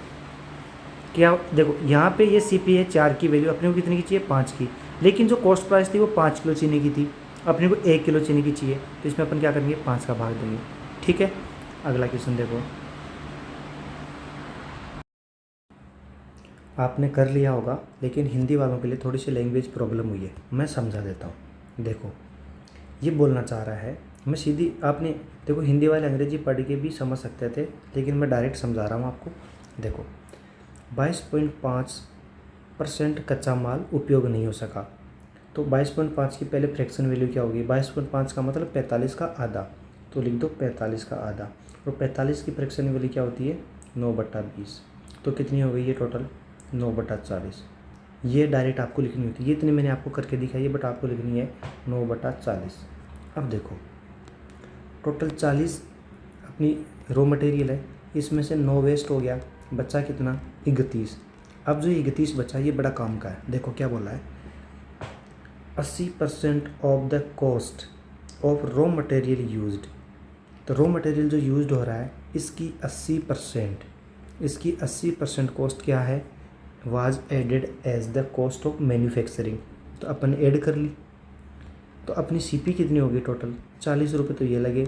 क्या देखो यहाँ पे ये सीपी है 4 की वैल्यू, अपने को कितने की चाहिए 5 की। लेकिन जो कॉस्ट प्राइस थी वो 5 किलो चीनी की थी, अपने को 1 किलो चीनी की चाहिए, तो इसमें अपन क्या करेंगे 5 का भाग देंगे। ठीक है, अगला क्वेश्चन देखो। आपने कर लिया होगा, लेकिन हिंदी वालों के लिए थोड़ी सी लैंग्वेज प्रॉब्लम हुई है, मैं समझा देता हूँ। देखो ये बोलना चाह रहा है, मैं सीधी, आपने देखो हिंदी वाले अंग्रेजी पढ़ के भी समझ सकते थे, लेकिन मैं डायरेक्ट समझा रहा हूँ आपको। देखो 22.5% कच्चा माल उपयोग नहीं हो सका, तो 22.5 की पहले फ्रैक्शन वैल्यू क्या होगी, 22.5 का मतलब 45 का आधा, तो लिख दो 45 का आधा। और 45 की फ्रैक्शन वैल्यू क्या होती है 9/20, तो कितनी हो गई ये टोटल 9/40। ये डायरेक्ट आपको लिखनी होती है, ये इतनी मैंने आपको करके दिखाई है, बट आपको लिखनी है 9/40। अब देखो टोटल 40 अपनी रॉ मटेरियल है, इसमें से 9 वेस्ट हो गया, बचा कितना 31। अब जो 31 बचा ये बड़ा काम का है। देखो क्या बोला है, 80% of the cost of raw material used. तो रॉ मटेरियल जो यूज्ड हो रहा है इसकी 80% कॉस्ट क्या है, was added as the cost of manufacturing. तो अपन ऐड कर ली, तो अपनी सीपी कितनी होगी टोटल 40 रुपये तो ये लगे,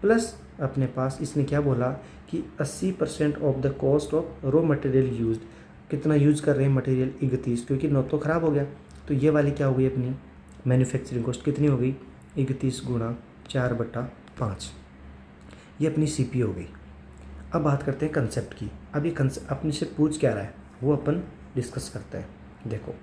प्लस अपने पास इसने क्या बोला कि 80% of the cost of raw material used. कितना यूज कर रहे हैं मटेरियल 31, क्योंकि 9 तो ख़राब हो गया, तो ये वाली क्या हो गई अपनी मैन्युफैक्चरिंग कॉस्ट कितनी हो गई 31 गुणा 4/5, ये अपनी सीपी हो गई। अब बात करते हैं कंसेप्ट की। अब ये कंसेप्ट अपने से पूछ क्या रहा है वो अपन डिस्कस करते हैं। देखो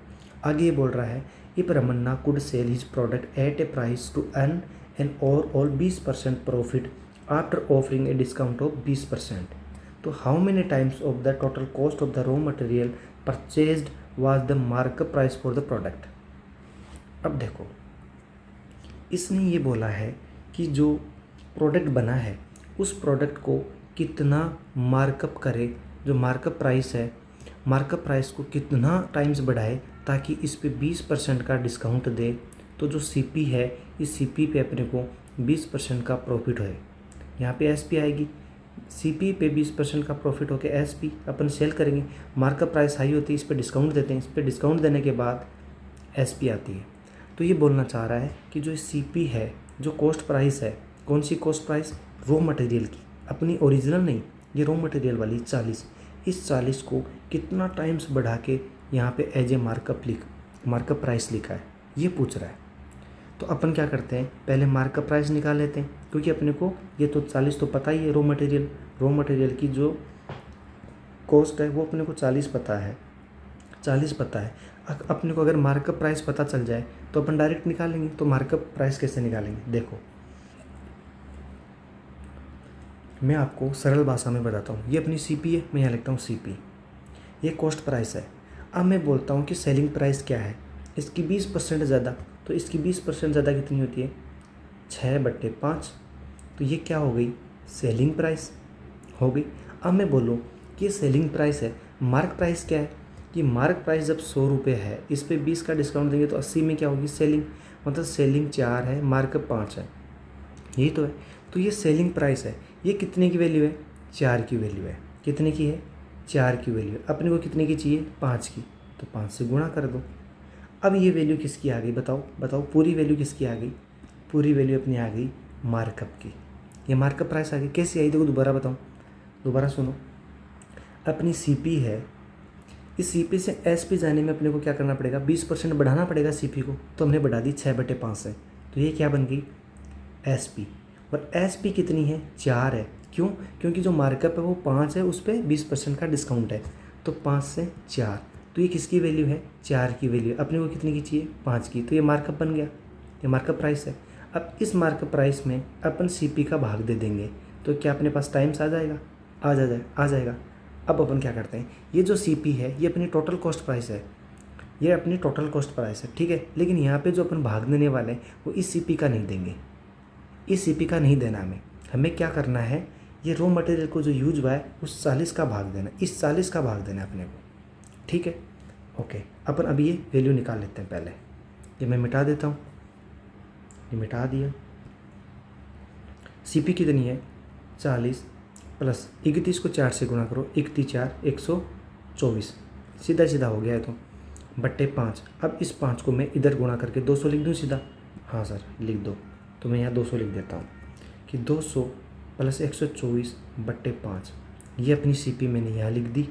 आगे ये बोल रहा है, if Ramanna could sell his product at a price to earn an overall 20% profit after offering a discount of 20%, तो how many times of the total cost of the raw material purchased was the markup price for the product. अब देखो इसने ये बोला है कि जो product बना है उस प्रोडक्ट को कितना मार्कअप करे, जो मार्कअप प्राइस है मार्कअप प्राइस को कितना टाइम्स बढ़ाए ताकि इस पे 20% का डिस्काउंट दे। तो जो सीपी है इस सीपी पे अपने को 20% का प्रॉफिट है। यहाँ पे एसपी आएगी, सीपी पे 20% का प्रॉफिट होकर एसपी अपन सेल करेंगे। मार्कअप प्राइस हाई होती है, इस पर डिस्काउंट देते हैं, इस पर डिस्काउंट देने के बाद एसपी आती है। तो ये बोलना चाह रहा है कि जो सीपी है, जो कॉस्ट प्राइस है, कौन सी कॉस्ट प्राइस, रॉ मटेरियल की, अपनी ओरिजिनल नहीं, ये रॉ मटेरियल वाली 40, इस 40 को कितना टाइम्स बढ़ा के यहाँ पे एज ए मार्कअप प्राइस लिखा है, ये पूछ रहा है। तो अपन क्या करते हैं, पहले मार्कअप प्राइस निकाल लेते हैं, क्योंकि अपने को ये तो 40 तो पता ही है, रॉ मटेरियल की जो कॉस्ट है वो अपने को 40 पता है। अपने को अगर मार्कअप प्राइस पता चल जाए तो अपन डायरेक्ट निकालेंगे। तो मार्कअप प्राइस कैसे निकालेंगे, देखो मैं आपको सरल भाषा में बताता हूँ। ये अपनी सीपी है, मैं यहाँ लिखता हूँ सीपी, ये कॉस्ट प्राइस है। अब मैं बोलता हूँ कि सेलिंग प्राइस क्या है, इसकी 20% ज़्यादा, तो इसकी 20% ज़्यादा कितनी होती है 6/5, तो ये क्या हो गई सेलिंग प्राइस हो गई। अब मैं बोलूँ कि सेलिंग प्राइस है, मार्क प्राइस क्या है, कि मार्क प्राइस जब 100 रुपये है, इस पे 20 का डिस्काउंट देंगे तो 80 में क्या होगी सेलिंग, मतलब सेलिंग 4 है, मार्कअप 5 है, यही तो है। तो ये सेलिंग प्राइस है, ये कितने की वैल्यू है 4 की वैल्यू है, कितने की है 4 की वैल्यू है। अपने को कितने की चाहिए 5 की, तो 5 से गुणा कर दो। अब ये वैल्यू किसकी आ गई, बताओ पूरी वैल्यू किसकी आ गई, पूरी वैल्यू अपनी आ गई मार्कअप की। ये मार्कअप प्राइस आ गई, कैसी आई देखो दोबारा बताऊँ, दोबारा सुनो। अपनी सीपी है, इस सीपी से एसपी जाने में अपने को क्या करना पड़ेगा 20% बढ़ाना पड़ेगा सीपी को, तो हमने बढ़ा दी 6/5 से, तो ये क्या बन गई एसपी। और एसपी कितनी है 4 है, क्यों, क्योंकि जो मार्कअप है वो 5 है, उस पर 20% का डिस्काउंट है, तो 5 से 4, तो ये किसकी वैल्यू है 4 की वैल्यू। अपने को कितने की चाहिए 5 की, तो ये मार्कअप बन गया, ये मार्कअप प्राइस है। अब इस मार्कअप प्राइस में अपन सीपी का भाग दे देंगे, तो क्या अपने पास टाइम्स आ जाएगा, आ जाएगा। अब अपन क्या करते हैं, ये जो सीपी है ये अपनी टोटल कॉस्ट प्राइस है, ये अपनी टोटल कॉस्ट प्राइस है, ठीक है। लेकिन यहाँ पे जो अपन भाग देने वाले हैं वो इस सीपी का नहीं देंगे, इस सीपी का नहीं देना हमें क्या करना है, ये रॉ मटेरियल को जो यूज हुआ है उस 40 का भाग देना, इस 40 का भाग देना अपने को, ठीक है। ओके, अपन अभी ये वैल्यू निकाल लेते हैं। पहले ये मैं मिटा देता हूँ, ये मिटा दिया। सीपी कितनी है 40 प्लस 31 को 4 से गुणा करो, 1×4 124, सीधा सीधा हो गया है तो बट्टे 5। अब इस 5 को मैं इधर गुणा करके 200 लिख दूँ सीधा, हाँ सर लिख दो, तो मैं यहाँ 200 लिख देता हूँ कि 200 प्लस 124/5, ये अपनी सीपी मैंने यहाँ लिख दी।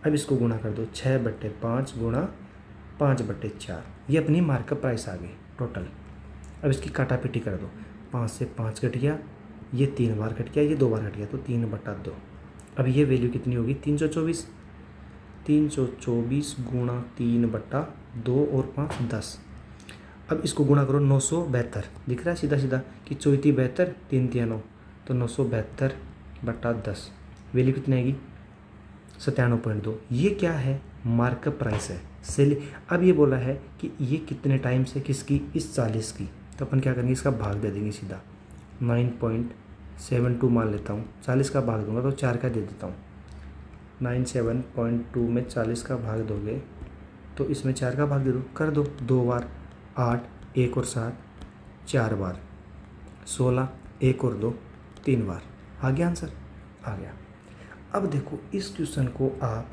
अब इसको गुणा कर दो 6/5 गुणा 5/4, ये अपनी मार्कअप प्राइस आ गई टोटल। अब इसकी काटापीटी कर दो, 5 से 5 कट गया, ये 3 बार कट गया, ये 2 बार कट गया, तो 3/2। अब ये वैल्यू कितनी होगी 324 गुणा 3/2 और 5 10। अब इसको गुणा करो 972, दिख रहा है सीधा सीधा कि 34 72 3 3 9, तो 972/10 वैल्यू कितनी आएगी 97.2। ये क्या है मार्कअप प्राइस है सेल। अब ये बोला है कि ये कितने टाइम से किसकी, इस 40 की, तो अपन क्या करेंगे इसका भाग दे देंगे सीधा 7.2 मान लेता हूँ, 40 का भाग दूंगा तो 4 का दे देता हूँ। 97.2 में 40 का भाग दोगे तो इसमें 4 का भाग दे दो, कर दो 2 बार 8, 1 और 7 4 बार 16, 1 और 2 3 बार। आ गया आंसर? आ गया। अब देखो इस क्वेश्चन को आप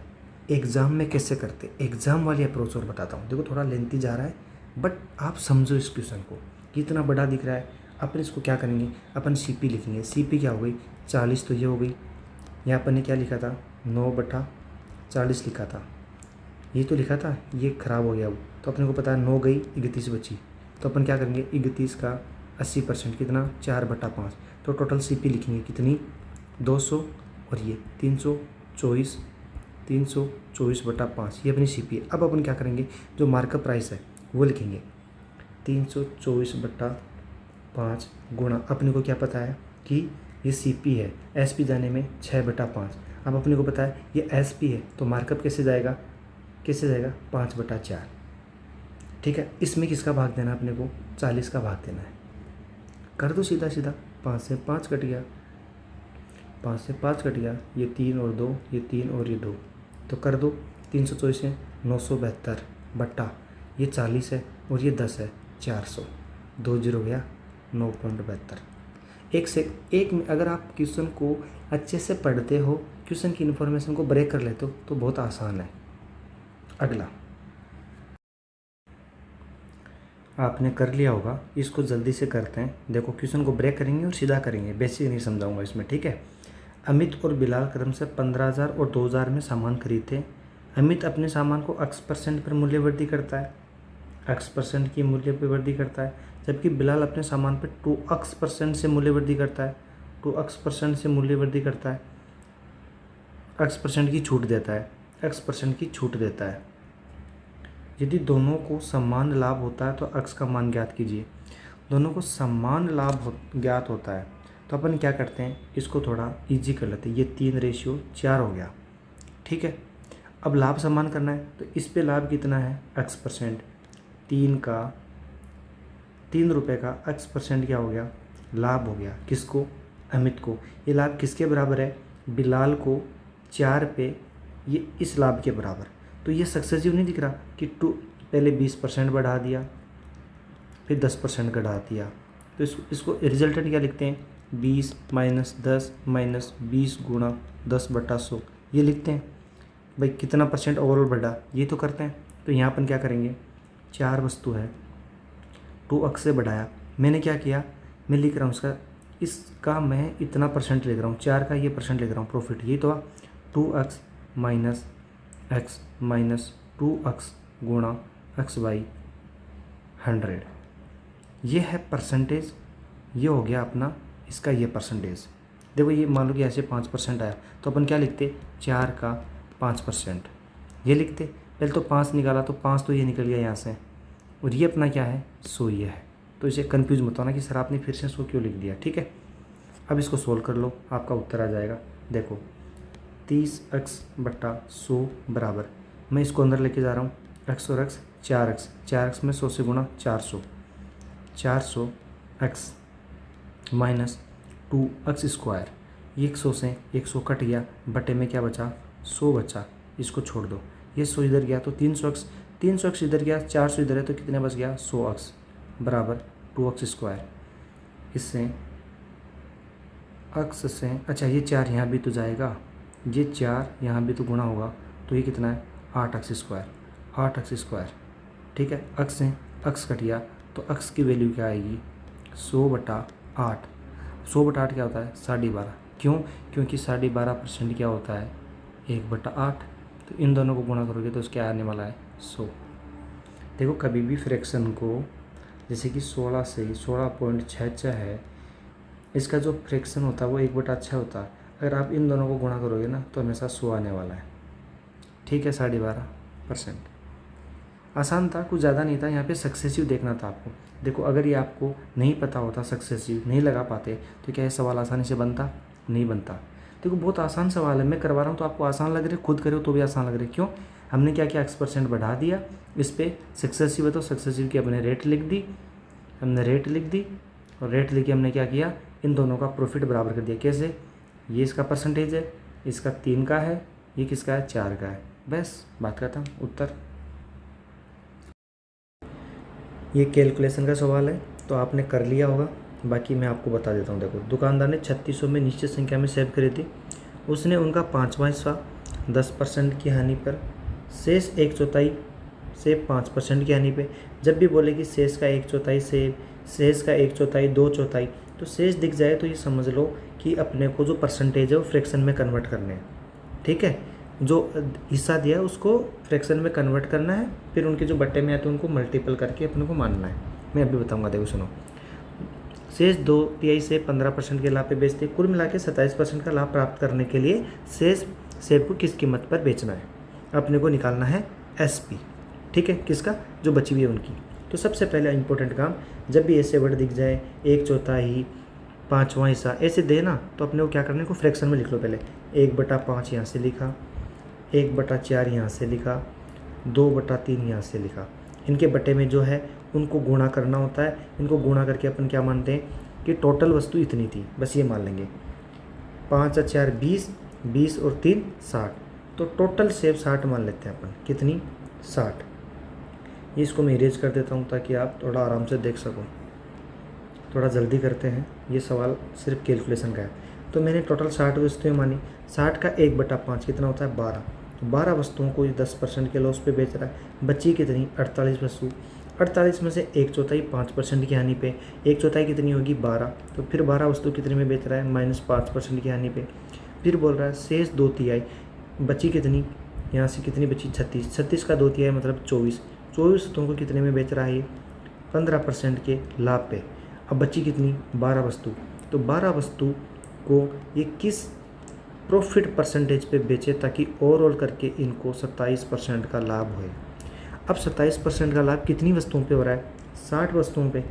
एग्ज़ाम में कैसे करते, एग्ज़ाम वाली अप्रोच और बताता हूँ। देखो थोड़ा लेंथी जा रहा है बट आप समझो इस क्वेश्चन को, कितना बड़ा दिख रहा है। अपन इसको क्या करेंगे, अपन सीपी लिखेंगे। सीपी क्या हो गई, 40 तो ये हो गई। यहाँ अपन ने क्या लिखा था, 9/40 लिखा था, ये तो लिखा था, ये ख़राब हो गया वो, तो अपने को पता है 9 गई 31 बची। तो अपन क्या करेंगे, 31 का 80% कितना, 4/5। तो टोटल सीपी लिखेंगे कितनी, 200 और ये 324/5, ये अपनी सीपी है। अब अपन क्या करेंगे, जो मार्कअप प्राइस है वो लिखेंगे 324/5 गुणा, अपने को क्या पता है कि ये सीपी है, एसपी जाने में 6/5। अब अपने को पता है ये एसपी है तो मार्कअप कैसे जाएगा, 5/4। ठीक है, इसमें किसका भाग देना है अपने को, 40 का भाग देना है। कर दो सीधा सीधा, 5 से 5 कट गया, 5 से 5 कट गया, ये 3 और 2, ये 3 और ये 2, तो कर दो 324 है 972 बट्टा ये 40 है और ये 10 है 400, 2 जीरो गया 9.72। एक से एक में अगर आप क्वेश्चन को अच्छे से पढ़ते हो, क्वेश्चन की इन्फॉर्मेशन को ब्रेक कर लेते हो तो बहुत आसान है। अगला आपने कर लिया होगा, इसको जल्दी से करते हैं। देखो क्वेश्चन को ब्रेक करेंगे और सीधा करेंगे, बेसिक नहीं समझाऊंगा इसमें, ठीक है। अमित और बिलाल कदम से 15,000 और 2,000 में सामान खरीदते। अमित अपने सामान को x% पर मूल्य वृद्धि करता है, x% की मूल्य पर वृद्धि करता है, जबकि बिलाल अपने सामान पर 2x% से मूल्य वृद्धि करता है, 2x% से मूल्य वृद्धि करता है, x% की छूट देता है, x% की छूट देता है। यदि दोनों को समान लाभ होता है तो x का मान ज्ञात कीजिए। दोनों को समान लाभ ज्ञात होता है तो अपन क्या करते हैं, इसको थोड़ा इजी कर लेते हैं। ये 3:4 हो गया, ठीक है। अब लाभ समान करना है तो इस पे लाभ कितना है, x%, 3 रुपये का x% क्या हो गया, लाभ हो गया। किसको, अमित को। ये लाभ किसके बराबर है, बिलाल को 4 पे ये इस लाभ के बराबर। तो ये सक्सेसिव नहीं दिख रहा कि पहले 20% बढ़ा दिया फिर 10% घटा दिया, तो इसको रिजल्टेंट क्या लिखते हैं, 20 -10 -20 गुणा 10/100 ये लिखते हैं। भाई कितना परसेंट ओवरऑल बढ़ा ये तो करते हैं। तो यहाँ अपन क्या करेंगे, 4 वस्तु है, 2x से बढ़ाया, मैंने क्या किया, मैं लिख रहा हूँ इसका मैं इतना % लिख रहा हूँ, 4 का ये % लिख रहा हूँ, प्रॉफिट ये तो 2x - x - 2x गुणा x/100, ये है परसेंटेज। ये हो गया अपना इसका ये परसेंटेज। देखो ये मान लो कि ऐसे 5% आया तो अपन क्या लिखते, 4 का 5% ये लिखते। पहले तो 5 निकाला तो 5 तो ये निकल गया यहाँ से, और ये अपना क्या है, 100 ये है। तो इसे कंफ्यूज मत होना कि सर आपने फिर से 100 क्यों लिख दिया, ठीक है। अब इसको सोल्व कर लो, आपका उत्तर आ जाएगा। देखो 30x/100 बराबर, मैं इसको अंदर लेके जा रहा हूँ, x और x 4x में 100 से गुणा 400 400x - 2x², ये 100 से 100 कट गया, बटे में क्या बचा, 100 बचा, इसको छोड़ दो, ये 100 इधर गया तो 300x इधर गया, 400 इधर है तो कितने बच गया, 100x बराबर 2x²। इससे x से अच्छा ये 4 यहाँ भी तो जाएगा, ये 4 यहाँ भी तो गुणा होगा, तो ये कितना है 8x², ठीक है। x से x कट गया तो x की वैल्यू क्या आएगी, 100/8। 100/8 क्या होता है, 12.5। क्यों, क्योंकि 12.5% क्या होता है, 1/8। तो इन दोनों को गुणा करोगे तो उसके आने वाला है 100। देखो कभी भी फ्रैक्शन को, जैसे कि 16 से 16.66 है, इसका जो फ्रैक्शन होता है वो 1/6 होता है। अगर आप इन दोनों को गुणा करोगे ना तो हमेशा 100 आने वाला है, ठीक है। 12.5%। आसान था, कुछ ज़्यादा नहीं था। यहाँ पे सक्सेसिव देखना था आपको। देखो अगर ये आपको नहीं पता होता, सक्सेसिव नहीं लगा पाते, तो क्या ये सवाल आसानी से बनता, नहीं बनता। देखो बहुत आसान सवाल है, मैं करवा रहा हूँ तो आपको आसान लग रहा है, खुद करो तो भी आसान लग रहा है। क्यों, हमने क्या किया, x% बढ़ा दिया, इस पर सक्सेसिव है तो सक्सेसिव की हमने रेट लिख दी, और रेट लिख के हमने क्या किया, इन दोनों का प्रॉफिट बराबर कर दिया। कैसे? ये इसका परसेंटेज है, इसका 3 का है, ये किसका है? 4 का है। बस बात खत्म। उत्तर ये कैलकुलेशन का सवाल है तो आपने कर लिया होगा। बाकी मैं आपको बता देता हूँ। देखो, दुकानदार ने 3600 में निश्चित संख्या में सेब खरीदी। उसने उनका 5वां हिस्सा 10% की हानि पर, शेष 1/4 से 5% की हानि पे। जब भी बोले कि शेष का 1/4 सेब, शेष का 1/4, 2/4, तो शेष दिख जाए तो ये समझ लो कि अपने को जो परसेंटेज है वो फ्रैक्शन में कन्वर्ट करने हैं। ठीक है, जो हिस्सा दिया है उसको फ्रैक्शन में कन्वर्ट करना है, फिर उनके जो बट्टे में आते हैं उनको मल्टीपल करके अपने को मानना है। मैं अभी बताऊंगा, देखो सुनो। शेष 2/3 से 15% के लाभ पे बेचते, कुल मिला के 27% का लाभ प्राप्त करने के लिए शेष सेब को किस कीमत पर बेचना है, अपने को निकालना है SP। ठीक है, किसका? जो बची हुई है उनकी। तो सबसे पहले इंपॉर्टेंट काम, जब भी ऐसे वर्ड दिख जाए 1/4, 5वां हिस्सा ऐसे देना, तो अपने को क्या करना है, को फ्रैक्शन में लिख लो। पहले 1/5 यहाँ से लिखा, 1/4 यहाँ से लिखा, 2/3 यहाँ से लिखा। इनके बटे में जो है उनको गुणा करना होता है। इनको गुणा करके अपन क्या मानते हैं कि टोटल वस्तु इतनी थी, बस ये मान लेंगे। 5 और 4 20, 20 और 3 60, तो टोटल सेब 60 मान लेते हैं अपन। कितनी? 60। ये इसको मैं इरेज कर देता हूँ ताकि आप थोड़ा आराम से देख सको। थोड़ा जल्दी करते हैं, ये सवाल सिर्फ कैलकुलेशन का है। तो मैंने टोटल 60 वस्तुएं मानी। 60 का 1/5 कितना होता है? 12। तो 12 वस्तुओं को 10% के लॉस पे बेच रहा है। बची कितनी? 48 वस्तु। 48 में से 1/4 5% की हानि पे, 1/4 कितनी होगी? 12। तो फिर 12 वस्तु कितने में बेच रहा है? -5% की हानि पे। फिर बोल रहा है शेष 2/3 बची कितनी? यहाँ से कितनी बची? 36। 36 का 2/3 मतलब 24। 24 वस्तुओं को कितने में बेच रहा है? 15% के लाभ पे। अब बची कितनी? 12 वस्तु। तो 12 वस्तु को ये किस प्रॉफिट परसेंटेज पे बेचे ताकि ओवरऑल करके इनको 27% का लाभ होए। अब 27% का लाभ कितनी वस्तुओं पे हो रहा है? 60 वस्तुओं पे।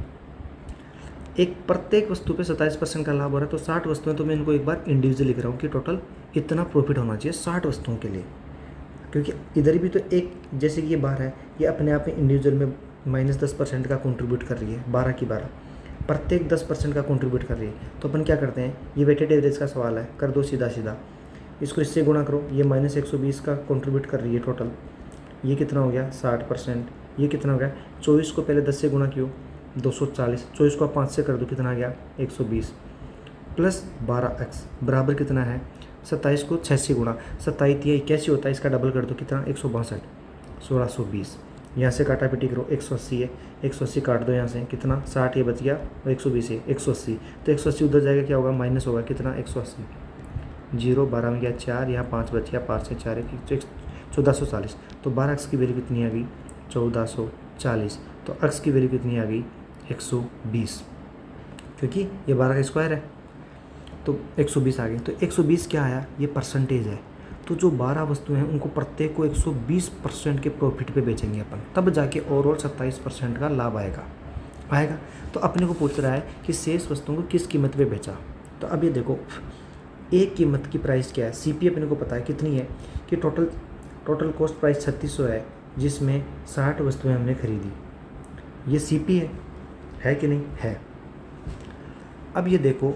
एक प्रत्येक वस्तु पे 27% का लाभ हो रहा है, तो 60 वस्तुएं तो मैं इनको एक बार इंडिविजुअल लिख रहा हूँ कि टोटल इतना प्रॉफिट होना चाहिए 60 वस्तुओं के लिए। क्योंकि इधर भी तो एक, जैसे कि ये 12 है, ये अपने आप में इंडिविजुअल में -10% का कंट्रीब्यूट कर रही है। 12 की 12 प्रत्येक 10% का कंट्रीब्यूट कर रही है। तो अपन क्या करते हैं, ये वेटेड एवरेज का सवाल है, कर दो सीधा सीधा। इसको इससे गुणा करो, ये -120 का कंट्रीब्यूट कर रही है टोटल। ये कितना हो गया? 60%। ये कितना हो गया? 24 को पहले 10 से गुणा क्यों? 240। 24 को 5 से कर दो, कितना आ गया? 120 प्लस 12x बराबर कितना है? 27 को 6 से गुणा, 27 या 81 होता है, इसका डबल कर दो, कितना? 162। 1620 यहाँ से काटा पीटी करो, 180 है, 180 काट दो यहाँ से, कितना? 60 ये बच गया और 120 है, 180। तो 180 उधर जाएगा, क्या होगा? माइनस होगा, कितना? 180। 0 12 में गया 4, यहाँ 5 बच गया, 5 से 4 1440। तो 12x की वैल्यू कितनी आ गई? 1440। तो x की वैल्यू कितनी आ गई? 120, क्योंकि ये 12 का स्क्वायर है, तो 120 आ गई। तो 120 क्या आया? ये परसेंटेज है। तो जो 12 वस्तुएं हैं उनको प्रत्येक को 120% के प्रॉफिट पे बेचेंगे अपन, तब जाके ओवरऑल 27% का लाभ आएगा। तो अपने को पूछ रहा है कि शेष वस्तुओं को किस कीमत पे बेचा। तो अब ये देखो, एक कीमत की प्राइस क्या है? CP अपने को पता है कितनी है, कि टोटल कॉस्ट प्राइस 3600 है, जिसमें 60 वस्तुएं हमने खरीदी। ये CP है कि नहीं है? अब ये देखो,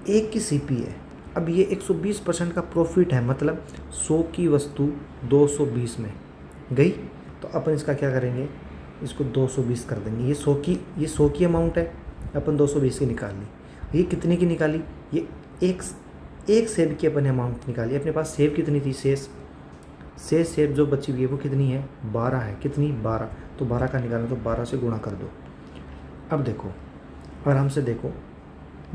एक की CP है, अब ये 120% का प्रॉफिट है, मतलब 100 की वस्तु 220 में गई। तो अपन इसका क्या करेंगे, इसको 220 कर देंगे। ये 100 की अमाउंट है, अपन 220 की निकाल ली। ये कितने की निकाली? ये एक सेब की अपन अमाउंट निकाली। अपने पास सेब कितनी थी? शेष सेब जो बची हुई है वो कितनी है? 12 है। कितनी? 12। तो 12 का निकालना, तो 12 से गुणा कर दो। अब देखो, आराम से देखो,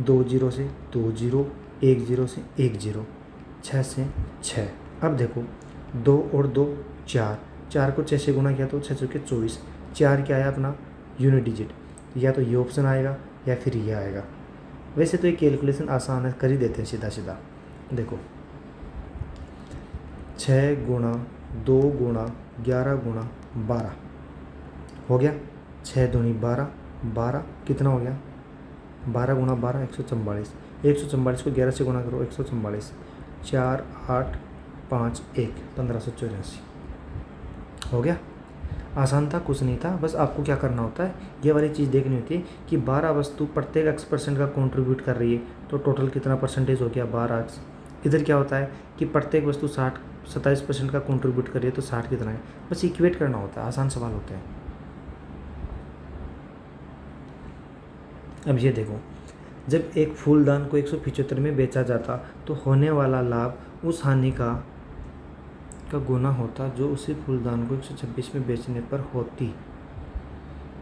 2 0 से 2 0, 1 0 से 1 0, 6 से 6। अब देखो, 2 और 2 4, 4 को 6 से गुणा किया तो 6 चौके 24। 4 क्या आया अपना? Unit digit. या तो ये ऑप्शन आएगा या फिर ये आएगा। वैसे तो ये कैलकुलेशन आसान है, कर ही देते हैं सीधा सीधा। देखो, 6 गुणा 2 गुणा 11 गुणा 12 हो गया। 6 दूनी 12, 12 कितना हो गया? 12 गुणा 12 144। 144 को 11 से गुणा करो, 144। 4 8 5 1 1584 हो गया। आसान था, कुछ नहीं था। बस आपको क्या करना होता है, ये वाली चीज़ देखनी होती है कि 12 वस्तु प्रत्येक x% का कंट्रीब्यूट कर रही है, तो टोटल कितना परसेंटेज हो गया, 12x। इधर क्या होता है कि प्रत्येक वस्तु 27% का कंट्रीब्यूट कर रही है, तो 60 कितना है, बस इक्वेट करना होता है, आसान सवाल होते हैं। अब ये देखो, जब एक फूलदान को 175 में बेचा जाता तो होने वाला लाभ उस हानि का गुना होता जो उसी फूलदान को 126 में बेचने पर होती।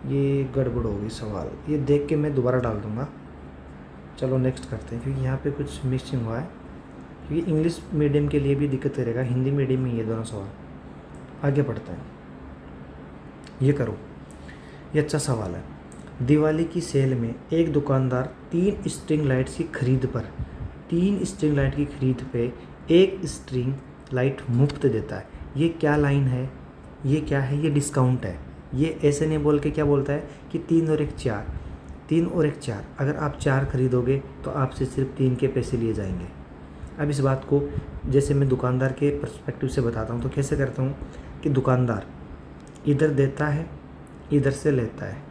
ये गड़बड़ हो गई सवाल, ये देख के मैं दोबारा डाल दूंगा। चलो नेक्स्ट करते हैं, क्योंकि यहाँ पे कुछ मिक्सिंग हुआ है, क्योंकि इंग्लिश मीडियम के लिए भी दिक्कत करेगा, हिंदी मीडियम में ये दोनों सवाल। आगे बढ़ते हैं, ये करो, ये अच्छा सवाल है। दिवाली की सेल में एक दुकानदार 3 स्ट्रिंग लाइट्स की खरीद पर 3 स्ट्रिंग लाइट की खरीद पे 1 स्ट्रिंग लाइट मुफ्त देता है। ये क्या लाइन है, ये क्या है, ये डिस्काउंट है। ये ऐसे नहीं बोल के क्या बोलता है कि 3 और 1 4, 3 और 1 4, अगर आप 4 खरीदोगे तो आपसे सिर्फ 3 के पैसे लिए जाएंगे। अब इस बात को जैसे मैं दुकानदार के पर्सपेक्टिव से बताता हूँ, तो कैसे करता हूँ कि दुकानदार इधर देता है, इधर से लेता है।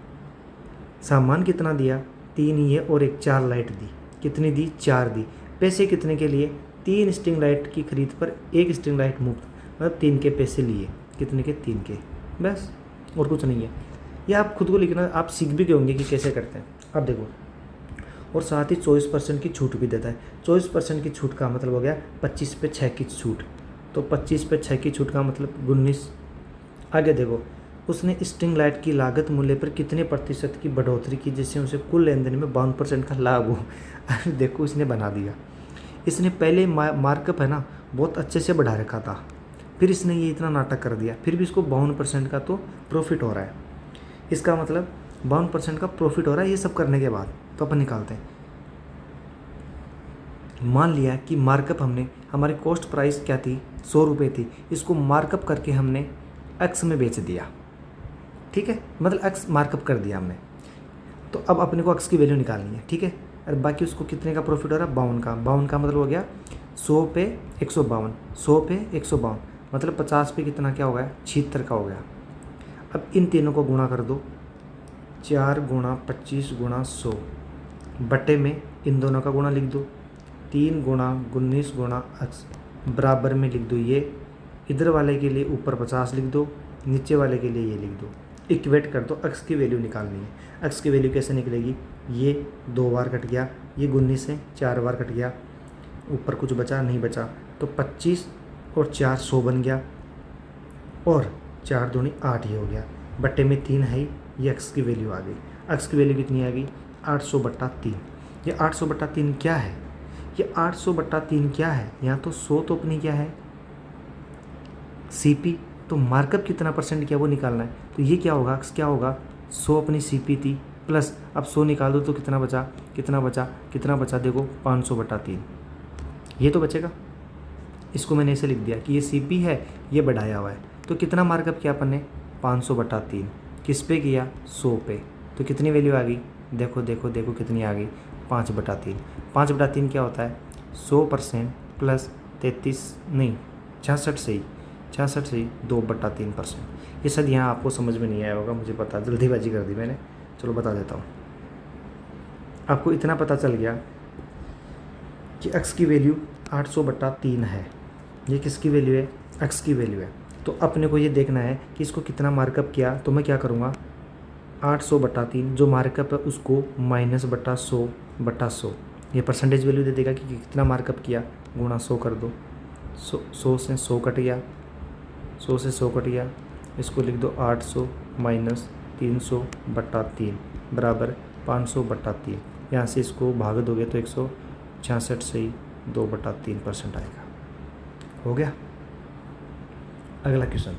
सामान कितना दिया, 3 ये और 1 4 लाइट दी, कितनी दी, 4 दी। पैसे कितने के लिए, 3 स्ट्रिंग लाइट की खरीद पर 1 स्ट्रिंग लाइट मुफ्त, मतलब 3 के पैसे लिए, कितने के, 3 के, बस, और कुछ नहीं है। ये आप खुद को लिखना, आप सीख भी गए होंगे कि कैसे करते हैं। अब देखो, और साथ ही 24% की छूट भी देता है। 24% की छूट का मतलब हो गया 25 पे 6 की छूट, तो 25 पे 6 की छूट का मतलब 19। आगे देखो, उसने स्ट्रिंग लाइट की लागत मूल्य पर कितने प्रतिशत की बढ़ोतरी की जिससे उसे कुल लेन देन में 52% का लाभ हो। अरे देखो, इसने बना दिया, इसने पहले मार्कअप है ना बहुत अच्छे से बढ़ा रखा था, फिर इसने ये इतना नाटक कर दिया, फिर भी इसको 52% का तो प्रॉफिट हो रहा है। इसका मतलब 52% का प्रॉफिट हो रहा है ये सब करने के बाद। तो अपन निकालते हैं, मान लिया कि मार्कअप हमने, हमारी कॉस्ट प्राइस क्या थी, 100 रुपये थी, इसको मार्कअप करके हमने एक्स में बेच दिया, ठीक है, मतलब एक्स मार्कअप कर दिया हमने। तो अब अपने को एक्स की वैल्यू निकालनी है, ठीक है। और बाकी उसको कितने का प्रॉफिट हो रहा है, 52 का मतलब हो गया 100 पे 152, 100 पे 152, मतलब 50 पे कितना क्या हो गया, 76 का हो गया। अब इन तीनों को गुणा कर दो, 4 गुणा 25 गुणा 100 बटे में इन दोनों का गुणा लिख दो, 3 गुणा 19 गुणा एक्स बराबर में लिख दो ये, इधर वाले के लिए ऊपर 50 लिख दो, नीचे वाले के लिए ये लिख दो, इक्वेट कर दो। एक्स की वैल्यू निकालनी है। एक्स की वैल्यू कैसे निकलेगी, ये 2 बार कट गया, ये 19 से 4 बार कट गया, ऊपर कुछ बचा नहीं बचा, तो 25 और 4 100 बन गया, और 4 दूनी 8 ही हो गया, बट्टे में 3 है, ये एक्स की वैल्यू आ गई। एक्स की वैल्यू कितनी आ गई, 800/3। ये 800/3 क्या है, ये 800/3 क्या है, यहाँ तो 100 तो अपनी क्या है, सीपी, तो मार्कअप कितना परसेंट किया वो निकालना है। तो ये क्या होगा, क्या होगा, 100 अपनी सीपी थी, प्लस अब 100 निकाल दो तो कितना बचा, कितना बचा देखो, 500/3, ये तो बचेगा। इसको मैंने ऐसे लिख दिया कि ये सीपी है, ये बढ़ाया हुआ है, तो कितना मार्कअप किया अपन ने, 500/3, किस पे किया, 100 पे, तो कितनी वैल्यू आ गई, देखो कितनी आ गई, 5/3। 5/3 क्या होता है, 100% प्लस 66 से ही 2/3%। ये सब यहाँ आपको समझ में नहीं आया होगा, मुझे पता, जल्दीबाजी कर दी मैंने, चलो बता देता हूँ। आपको इतना पता चल गया कि x की वैल्यू 800/3 है, ये किसकी वैल्यू है, x की वैल्यू है। तो अपने को ये देखना है कि इसको कितना मार्कअप किया, तो मैं क्या करूँगा, 800/3 जो मार्कअप है उसको -100/100, ये परसेंटेज वैल्यू दे देगा कि कितना मार्कअप किया, गुणा 100 कर दो, 100 से 100 कट गया, 100 से 100 कट गया, इसको लिख दो 800 माइनस 300/3 बराबर 500/3। यहाँ से इसको भाग दोगे तो 166 से ही 2/3% आएगा। हो गया। अगला क्वेश्चन,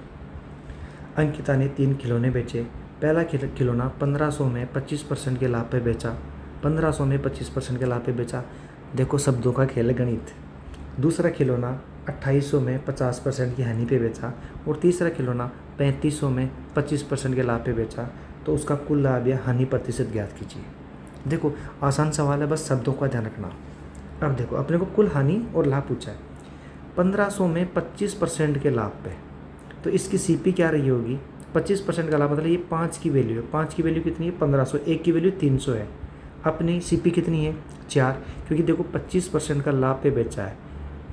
अंकिता ने 3 खिलौने बेचे। पहला खिलौना 1500 में 25% के लाभ पे बेचा, 1500 में 25% के लाभ पे बेचा। देखो शब्दों का खेल, गणित। दूसरा खिलौना 2800 में 50% की हानि पे बेचा, और तीसरा खिलौना 3500 में 25% के लाभ पे बेचा, तो उसका कुल लाभ या हानि प्रतिशत ज्ञात कीजिए। देखो आसान सवाल है, बस शब्दों का ध्यान रखना। अब देखो अपने को कुल हानि और लाभ पूछा है, 1500 में 25% के लाभ पे, तो इसकी सीपी क्या रही होगी, 25% का लाभ मतलब ये 5 की वैल्यू है। 5 की वैल्यू कितनी है 1500, 1 की वैल्यू 300 है। अपनी सीपी कितनी है 4, क्योंकि देखो 25% का लाभ पे बेचा है,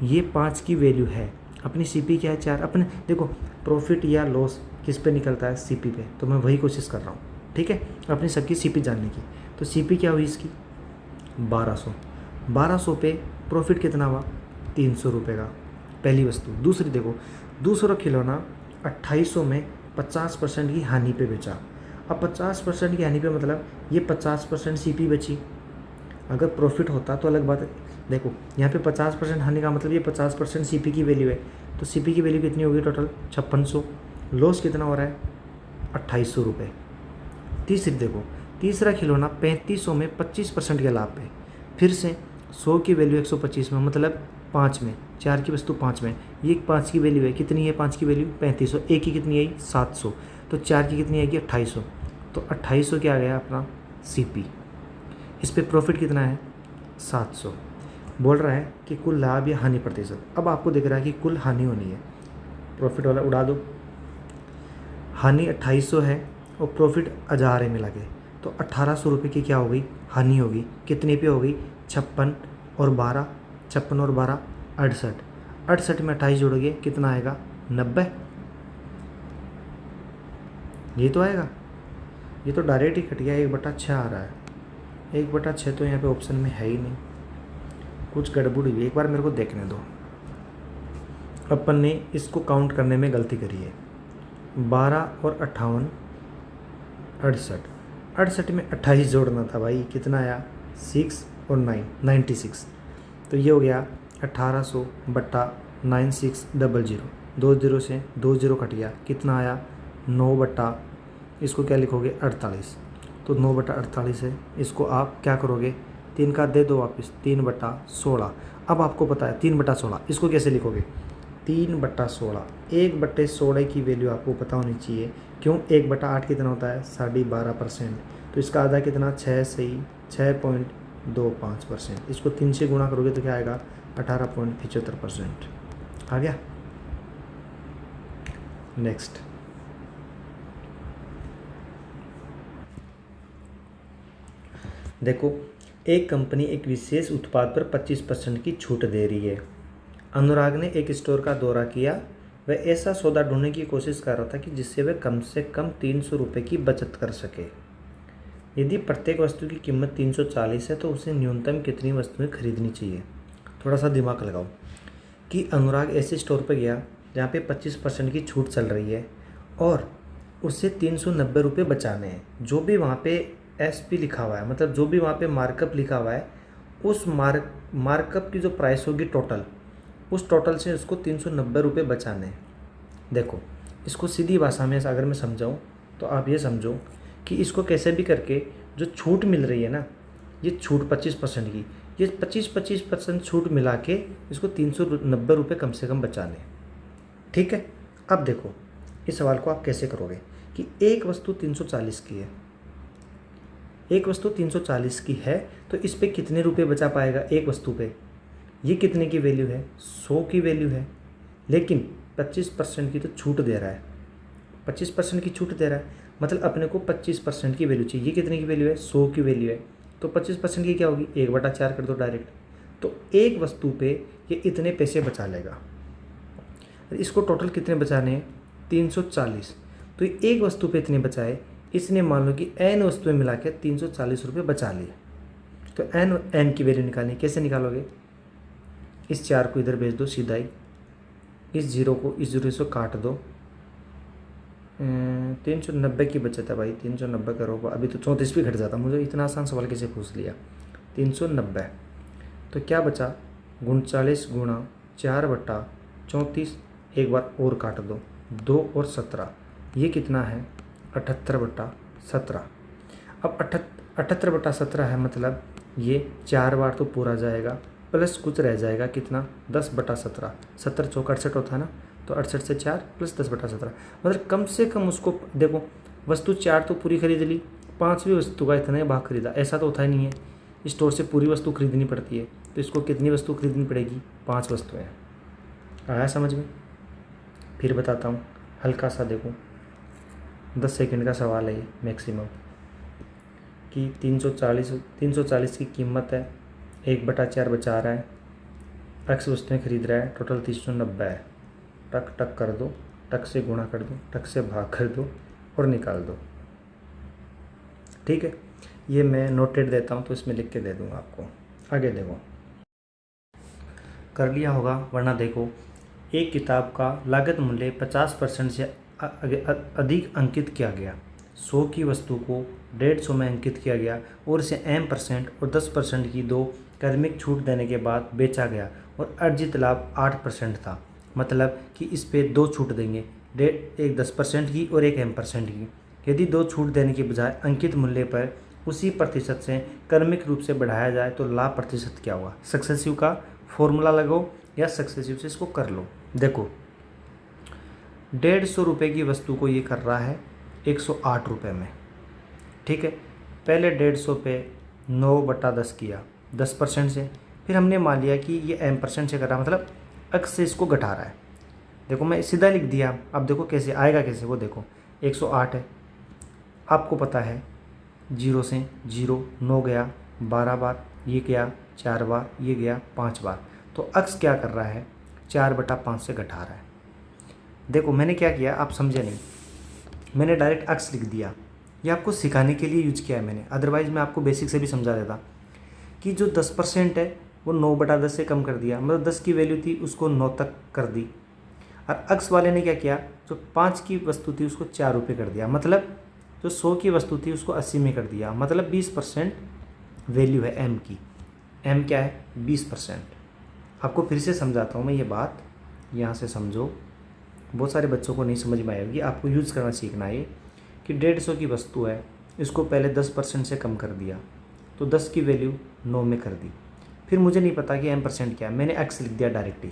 ये 5 की वैल्यू है। अपनी सीपी क्या है 4। अपने देखो प्रॉफिट या लॉस किस पे निकलता है सीपी पे, तो मैं वही कोशिश कर रहा हूँ। ठीक है, अपनी सबकी सीपी जानने की। तो सीपी क्या हुई इसकी 1200। 1200 पे प्रॉफिट कितना हुआ 300 रुपये का, पहली वस्तु। दूसरी देखो, दूसरा खिलौना 2800 में 50% की हानि पे बेचा। अब 50% की हानि पे मतलब ये 50% सीपी बची। अगर प्रॉफिट होता तो अलग बात है। देखो यहाँ पे 50% हानि का मतलब ये 50% सीपी की वैल्यू है, तो सीपी की वैल्यू कितनी होगी टोटल 5600। लॉस कितना हो रहा है 2800 रुपये। तीसरी देखो, तीसरा खिलौना 3500 में 25% के लाभ पे, फिर से 100 की वैल्यू 125 में मतलब 5 में, 4 की वस्तु 5 में, ये 5 की वैल्यू है। कितनी है 5 की वैल्यू 3500, एक की कितनी आई 700, तो 4 की कितनी आएगी 2800। तो 2800 क्या आ गया अपना सीपी। इस पे प्रॉफिट कितना है 700। बोल रहा है कि कुल लाभ या हानि प्रतिशत। अब आपको दिख रहा है कि कुल हानि होनी है, प्रॉफिट वाला उड़ा दो। हानि 2800 है और प्रॉफिट 1000 है मिला के, तो 1800 रुपये की क्या हो गई हानि होगी। कितने पे हो गई 56 और 12, 56 और 12 68। 68 में 28 जोड़ोगे कितना आएगा 90। ये तो आएगा, ये तो डायरेक्ट ही कट गया। 1/6 आ रहा है, 1/6 तो यहाँ पे ऑप्शन में है ही नहीं, कुछ गड़बड़ हुई। एक बार मेरे को देखने दो। अपन ने इसको काउंट करने में गलती करी है। 12 और 58 68, 68 में 28 जोड़ना था भाई, कितना आया 6 और 9 96। तो ये हो गया 1800 बट्टा 9600, 2 0 से 2 0 कट गया, कितना आया 9 बट्टा, इसको क्या लिखोगे 48। तो 9/48 है, इसको आप क्या करोगे 3 का दे दो वापस 3/16। अब आपको पता है 3/16 इसको कैसे लिखोगे 3/16। 1/16 की वैल्यू आपको पता होनी चाहिए। क्यों 1/8 कितना होता है 12.5%, तो इसका आधा कितना 6 सही 6.25%। इसको 3 से गुणा करोगे तो क्या आएगा 18.75% आ गया। नेक्स्ट, देखो एक कंपनी एक विशेष उत्पाद पर 25% की छूट दे रही है। अनुराग ने एक स्टोर का दौरा किया। वह ऐसा सौदा ढूंढने की कोशिश कर रहा था कि जिससे वह कम से कम 300 रुपये की बचत कर सके। यदि प्रत्येक वस्तु की कीमत 340 है तो उसे न्यूनतम कितनी वस्तुएं खरीदनी चाहिए। थोड़ा सा दिमाग लगाओ कि अनुराग ऐसे स्टोर पर गया जहाँ पे 25% की छूट चल रही है और उससे 390 रुपये बचाने हैं। जो भी वहाँ पे SP लिखा हुआ है, मतलब जो भी वहाँ पे मार्कअप लिखा हुआ है, उस मार्कअप की जो प्राइस होगी टोटल, उस टोटल से उसको 390 रुपये बचाने हैं। देखो इसको सीधी भाषा में अगर मैं समझाऊँ तो आप ये समझो कि इसको कैसे भी करके जो छूट मिल रही है ना, ये छूट 25% की, ये 25% छूट मिला के इसको 390 रुपये कम से कम बचाने। ठीक है, अब देखो इस सवाल को आप कैसे करोगे कि एक वस्तु 340 की है, एक वस्तु 340 की है, तो इस पे कितने रुपए बचा पाएगा एक वस्तु पे। ये कितने की वैल्यू है 100 की वैल्यू है, लेकिन 25% की तो छूट दे रहा है। 25% की छूट दे रहा है मतलब अपने को 25% की वैल्यू चाहिए। ये कितने की वैल्यू है 100 की वैल्यू है, तो 25% की क्या होगी 1/4 कर दो डायरेक्ट। तो एक वस्तु पे ये इतने पैसे बचा लेगा। इसको टोटल कितने बचाने हैं 340, तो एक वस्तु पे इतने बचाए, इसने मान लो कि n वस्तुएं मिला के 340 रुपये बचा लिए। तो n की वैल्यू निकालनी, कैसे निकालोगे, इस 4 को इधर भेज दो सीधा ही, इस 0 को इस 0 से काट दो। 390 की बचत है भाई, 390 करो, अभी तो 34 भी घट जाता। मुझे इतना आसान सवाल कैसे पूछ लिया। 390 तो क्या बचा 39 गुणा 4/34, एक बार और काट दो 2 और 17, ये कितना है 78/17। अब 78/17 है, मतलब ये 4 बार तो पूरा जाएगा, प्लस कुछ रह जाएगा कितना 10/17। 70 चौक 68 होता है ना, तो 68 से 4 प्लस 10/17, मतलब कम से कम उसको देखो वस्तु 4 तो पूरी खरीद ली, 5वीं वस्तु का इतना ही भाग खरीदा। ऐसा तो होता ही नहीं है, स्टोर से पूरी वस्तु खरीदनी पड़ती है, तो इसको कितनी वस्तु खरीदनी पड़ेगी 5 वस्तुएं। आया समझ में? फिर बताता हूँ, हल्का सा देखो 10 सेकंड का सवाल है ये मैक्सिमम, कि 340 की कीमत है, 1/4 बचा रहा है, एक्स वस्तुएँ खरीद रहा है, टोटल 390 है। टक टक कर दो, टक से गुणा कर दो, टक से भाग कर दो और निकाल दो। ठीक है, ये मैं नोटेड देता हूँ तो इसमें लिख के दे दूँगा आपको। आगे देखो, कर लिया होगा, वरना देखो, एक किताब का लागत मूल्य 50% से अधिक अंकित किया गया। 100 की वस्तु को 150 में अंकित किया गया और इसे M% और 10% की 2 क्रमिक छूट देने के बाद बेचा गया और अर्जित लाभ 8% था। मतलब कि इस पे 2 छूट देंगे, एक 10% की और एक M% की। यदि 2 छूट देने के बजाय अंकित मूल्य पर उसी प्रतिशत से क्रमिक रूप से बढ़ाया जाए तो लाभ प्रतिशत क्या होगा। सक्सेसिव का फॉर्मूला लगाओ या सक्सेसिव से इसको कर लो। देखो, 150 रुपये की वस्तु को ये कर रहा है 108 रुपये में। ठीक है, पहले 150 पे 9/10 किया 10% से, फिर हमने मान लिया कि ये M% से कर रहा है, मतलब x से इसको घटा रहा है। देखो मैं सीधा लिख दिया। अब देखो कैसे आएगा, कैसे वो देखो, 108 है, आपको पता है 0 से 0, 9 गया 12 बार, ये गया 4 बार, ये गया 5 बार, तो x क्या कर रहा है 4/5 से घटा रहा है। देखो मैंने क्या किया, आप समझे नहीं, मैंने डायरेक्ट x लिख दिया। ये आपको सिखाने के लिए यूज किया है मैंने, अदरवाइज़ मैं आपको बेसिक से भी समझा देता कि जो 10% है वो 9/10 से कम कर दिया, मतलब 10 की वैल्यू थी उसको 9 तक कर दी। और x वाले ने क्या किया, जो 5 की वस्तु थी उसको 4 रुपये कर दिया, मतलब जो 100 की वस्तु थी उसको 80 में कर दिया, मतलब 20% वैल्यू है m की। m क्या है 20%। आपको फिर से समझाता हूँ मैं ये बात, यहाँ से समझो, बहुत सारे बच्चों को नहीं समझ में आएगी, आपको यूज़ करना सीखना है कि 150 की वस्तु है, इसको पहले 10% से कम कर दिया तो 10 की वैल्यू 9 में कर दी। फिर मुझे नहीं पता कि M% क्या है, मैंने x लिख दिया डायरेक्टली।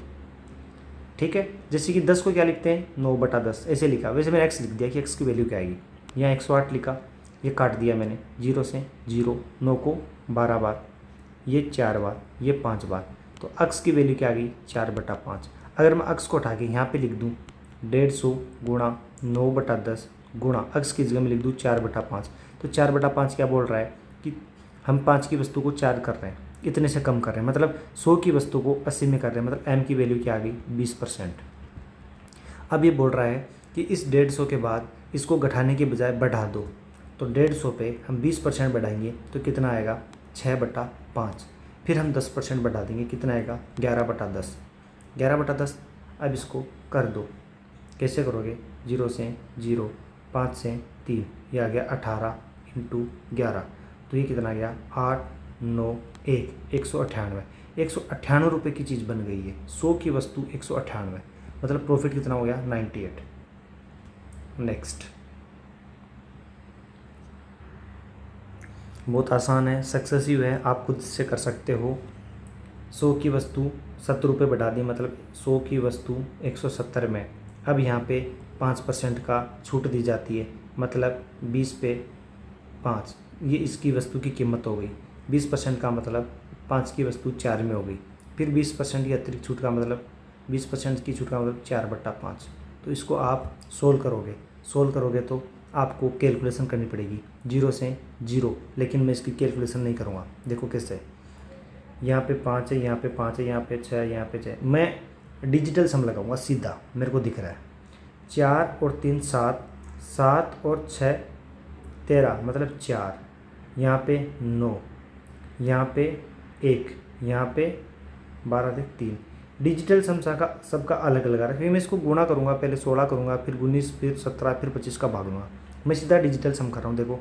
ठीक है, जैसे कि 10 को क्या लिखते हैं 9/10 ऐसे लिखा, वैसे मैंने x लिख दिया कि x की वैल्यू क्या आएगी। यहाँ 108 लिखा, ये काट दिया मैंने 0 से 0, 9 को 12 बार, ये 4 बार, ये 5 बार, तो x की वैल्यू क्या आ गई 4/5। अगर मैं x को उठा के यहाँ पे लिख दूँ 150 गुणा 9/10 गुणा x की जगह में लिख दूँ 4/5, तो 4/5 क्या बोल रहा है कि हम 5 की वस्तु को 4 कर रहे हैं, इतने से कम कर रहे हैं, मतलब 100 की वस्तु को 80 में कर रहे हैं, मतलब m की वैल्यू क्या आ गई 20%। अब ये बोल रहा है कि इस 150 के बाद इसको घटाने के बजाय बढ़ा दो, तो 150 पे हम 20% बढ़ाएंगे तो कितना आएगा 6/5, फिर हम 10% बढ़ा देंगे, कितना आएगा 11/10। 11/10 अब इसको कर दो, कैसे करोगे 0 से 0, 5 से 3, ये आ गया 18 × 11, तो ये कितना आ गया 8, 9, 1, 198 रुपये की चीज़ बन गई है। 100 की वस्तु 198, मतलब प्रॉफिट कितना हो गया 98। नेक्स्ट, बहुत आसान है, सक्सेसिव है, आप खुद से कर सकते हो। 100 की वस्तु 70 रुपये बढ़ा दी, मतलब 100 की वस्तु 170 में, अब यहाँ पे 5% का छूट दी जाती है, मतलब 20 पे 5, ये इसकी वस्तु की कीमत हो गई। 20% का मतलब 5 की वस्तु 4 में हो गई, फिर 20% की अतिरिक्त छूट का मतलब 20% की छूट का मतलब 4/5। तो इसको आप सोल्व करोगे तो आपको कैलकुलेशन करनी पड़ेगी 0 से 0, लेकिन मैं इसकी कैलकुलेशन नहीं करूँगा। देखो कैसे, यहाँ पे 5 है, यहाँ पे 5 है, यहाँ पे 6 है, यहाँ पे 6, मैं डिजिटल सम लगाऊंगा सीधा, मेरे को दिख रहा है 4 और 3 7, 7 और 6 13, मतलब 4, यहाँ पे 9, यहाँ पे 1, यहाँ पे 12 3। डिजिटल सम का सबका अलग अलग आ रहा है, फिर मैं इसको गुणा करूँगा, पहले 16 करूँगा, फिर 19, फिर 17, फिर 25 का भागूंगा। मैं सीधा डिजिटल सम कर रहा हूँ। देखो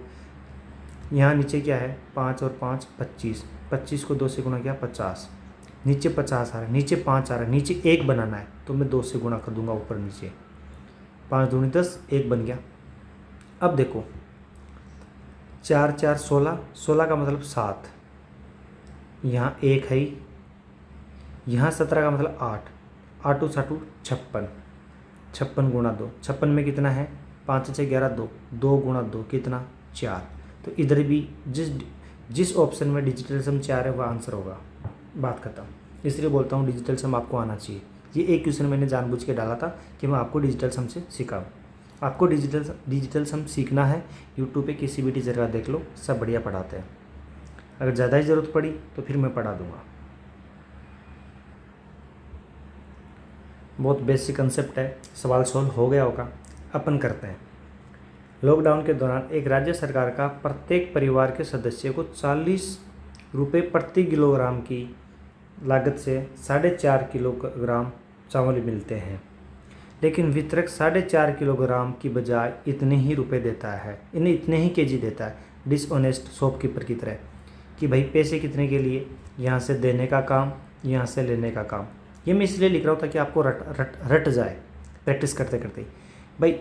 यहाँ नीचे क्या है 5 और 5 25, 25 को 2 से गुणा किया 50, नीचे 50 आ रहा है, नीचे 5 आ रहा है, नीचे 1 बनाना है तो मैं 2 से गुणा कर दूंगा ऊपर नीचे, 5 दूनी 10, 1 बन गया। अब देखो 4 4 16, 16 का मतलब 7, यहाँ 1 है, यहाँ 17 का मतलब 8, 8 7 56, 56 गुणा 2, 56 में कितना है 5 6 11 2, 2 गुणा 2 कितना 4। तो इधर भी जिस ऑप्शन में डिजिटल सम 4 है वह आंसर होगा, बात खत्म। इसलिए बोलता हूँ डिजिटल सम आपको आना चाहिए। ये एक क्वेश्चन मैंने जानबूझ के डाला था कि मैं आपको डिजिटल सम से सिखाऊँ। आपको डिजिटल सम सीखना है, यूट्यूब पे किसी भी टीचर का देख लो, सब बढ़िया पढ़ाते हैं। अगर ज़्यादा ही ज़रूरत पड़ी तो फिर मैं पढ़ा दूँगा। बहुत बेसिक कंसेप्ट है, सवाल सॉल्व हो गया होगा। अपन करते हैं। लॉकडाउन के दौरान एक राज्य सरकार का प्रत्येक परिवार के सदस्य को 40 रुपये प्रति किलोग्राम की लागत से 4.5 किलोग्राम चावल मिलते हैं, लेकिन वितरक 4.5 किलोग्राम की बजाय इतने ही रुपए देता है, इन्हें इतने ही केजी देता है। डिसऑनेस्ट शॉपकीपर की तरह कि भाई पैसे कितने के लिए, यहाँ से देने का काम, यहाँ से लेने का काम। ये मैं इसलिए लिख रहा हूँ ताकि आपको रट जाए प्रैक्टिस करते करते। भाई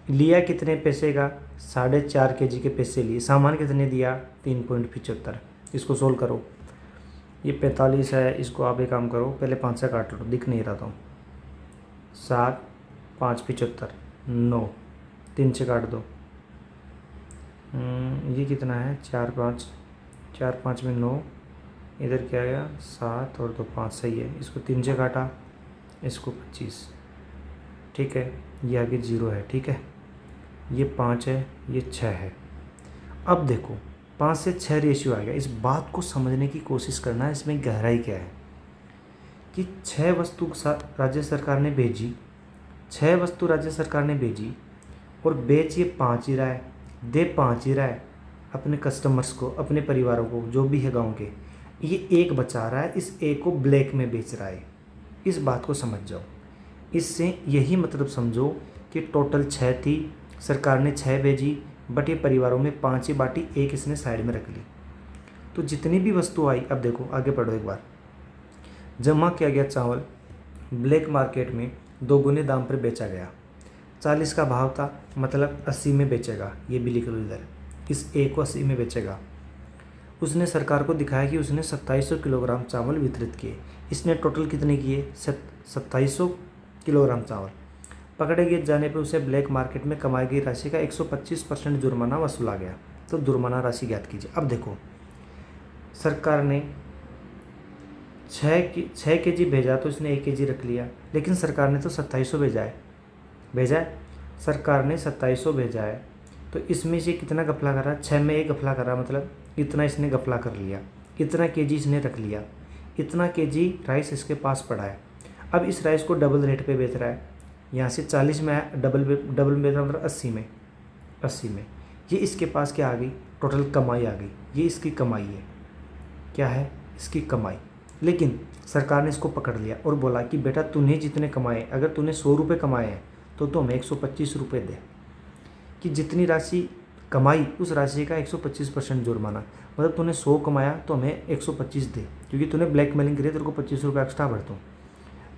लिया कितने पैसे का, 4.5 केजी के पैसे लिए, सामान कितने दिया, 3.75। इसको सोल्व करो। ये 45 है, इसको आप एक काम करो, पहले 5 से काट लो, दिख नहीं रहा था। 7 5 75 9, 3 से काट दो। ये कितना है, 4 5 में 9, इधर क्या आया 7 और 2 5, सही है। इसको 3 से काटा, इसको 25, ठीक है। ये आगे 0 है, ठीक है। ये 5 है, ये 6 है। अब देखो 5 से 6 रेशियो आ गया। इस बात को समझने की कोशिश करना है, इसमें गहराई क्या है कि 6 वस्तु राज्य सरकार ने भेजी, 6 वस्तु राज्य सरकार ने भेजी और बेच ये 5 ही रहा है, दे 5 ही रहा है अपने कस्टमर्स को, अपने परिवारों को, जो भी है गांव के। ये एक बचा रहा है, इस एक को ब्लैक में बेच रहा है। इस बात को समझ जाओ। इससे यही मतलब समझो कि टोटल 6 थी, सरकार ने 6 भेजी, बट ये परिवारों में 5 ही बांटी, एक इसने साइड में रख ली। तो जितनी भी वस्तु आई, अब देखो आगे पढ़ो एक बार। जमा किया गया चावल ब्लैक मार्केट में 2 गुने दाम पर बेचा गया। 40 का भाव था, मतलब 80 में बेचेगा। ये भी लिख लो इधर, इस एक को 80 में बेचेगा। उसने सरकार को दिखाया कि उसने 2700 किलोग्राम चावल वितरित किए। इसने टोटल कितने किए, 2700 किलोग्राम चावल। पकड़े गए जाने पर उसे ब्लैक मार्केट में कमाई गई राशि का 125% जुर्माना वसूला गया। तो जुर्माना राशि ज्ञात कीजिए। अब देखो सरकार ने 6 केजी भेजा तो इसने 1 केजी रख लिया, लेकिन सरकार ने तो 2700 भेजा है। सरकार ने 2700 भेजा है, तो इसमें से कितना गफला करा, 6 में 1 गफला करा, मतलब इतना इसने गफला कर लिया, इतना केजी इसने रख लिया, इतना केजी राइस इसके पास पड़ा है। अब इस राइस को डबल रेट पे बेच रहा है, यहाँ से 40 में आया, डबल बेच रहा, मतलब 80 में। ये इसके पास क्या आ गई, टोटल कमाई आ गई। ये इसकी कमाई है, क्या है, इसकी कमाई। लेकिन सरकार ने इसको पकड़ लिया और बोला कि बेटा तूने जितने कमाए, अगर तूने 100 रुपये कमाए हैं तो हमें 125 रुपये दे। कि जितनी राशि कमाई उस राशि का 125% जुर्माना, मतलब तूने 100 कमाया तो हमें 125 दे, क्योंकि तूने ब्लैकमेलिंग करी, तेरे को 25 रुपये एक्स्ट्रा भर दूँ।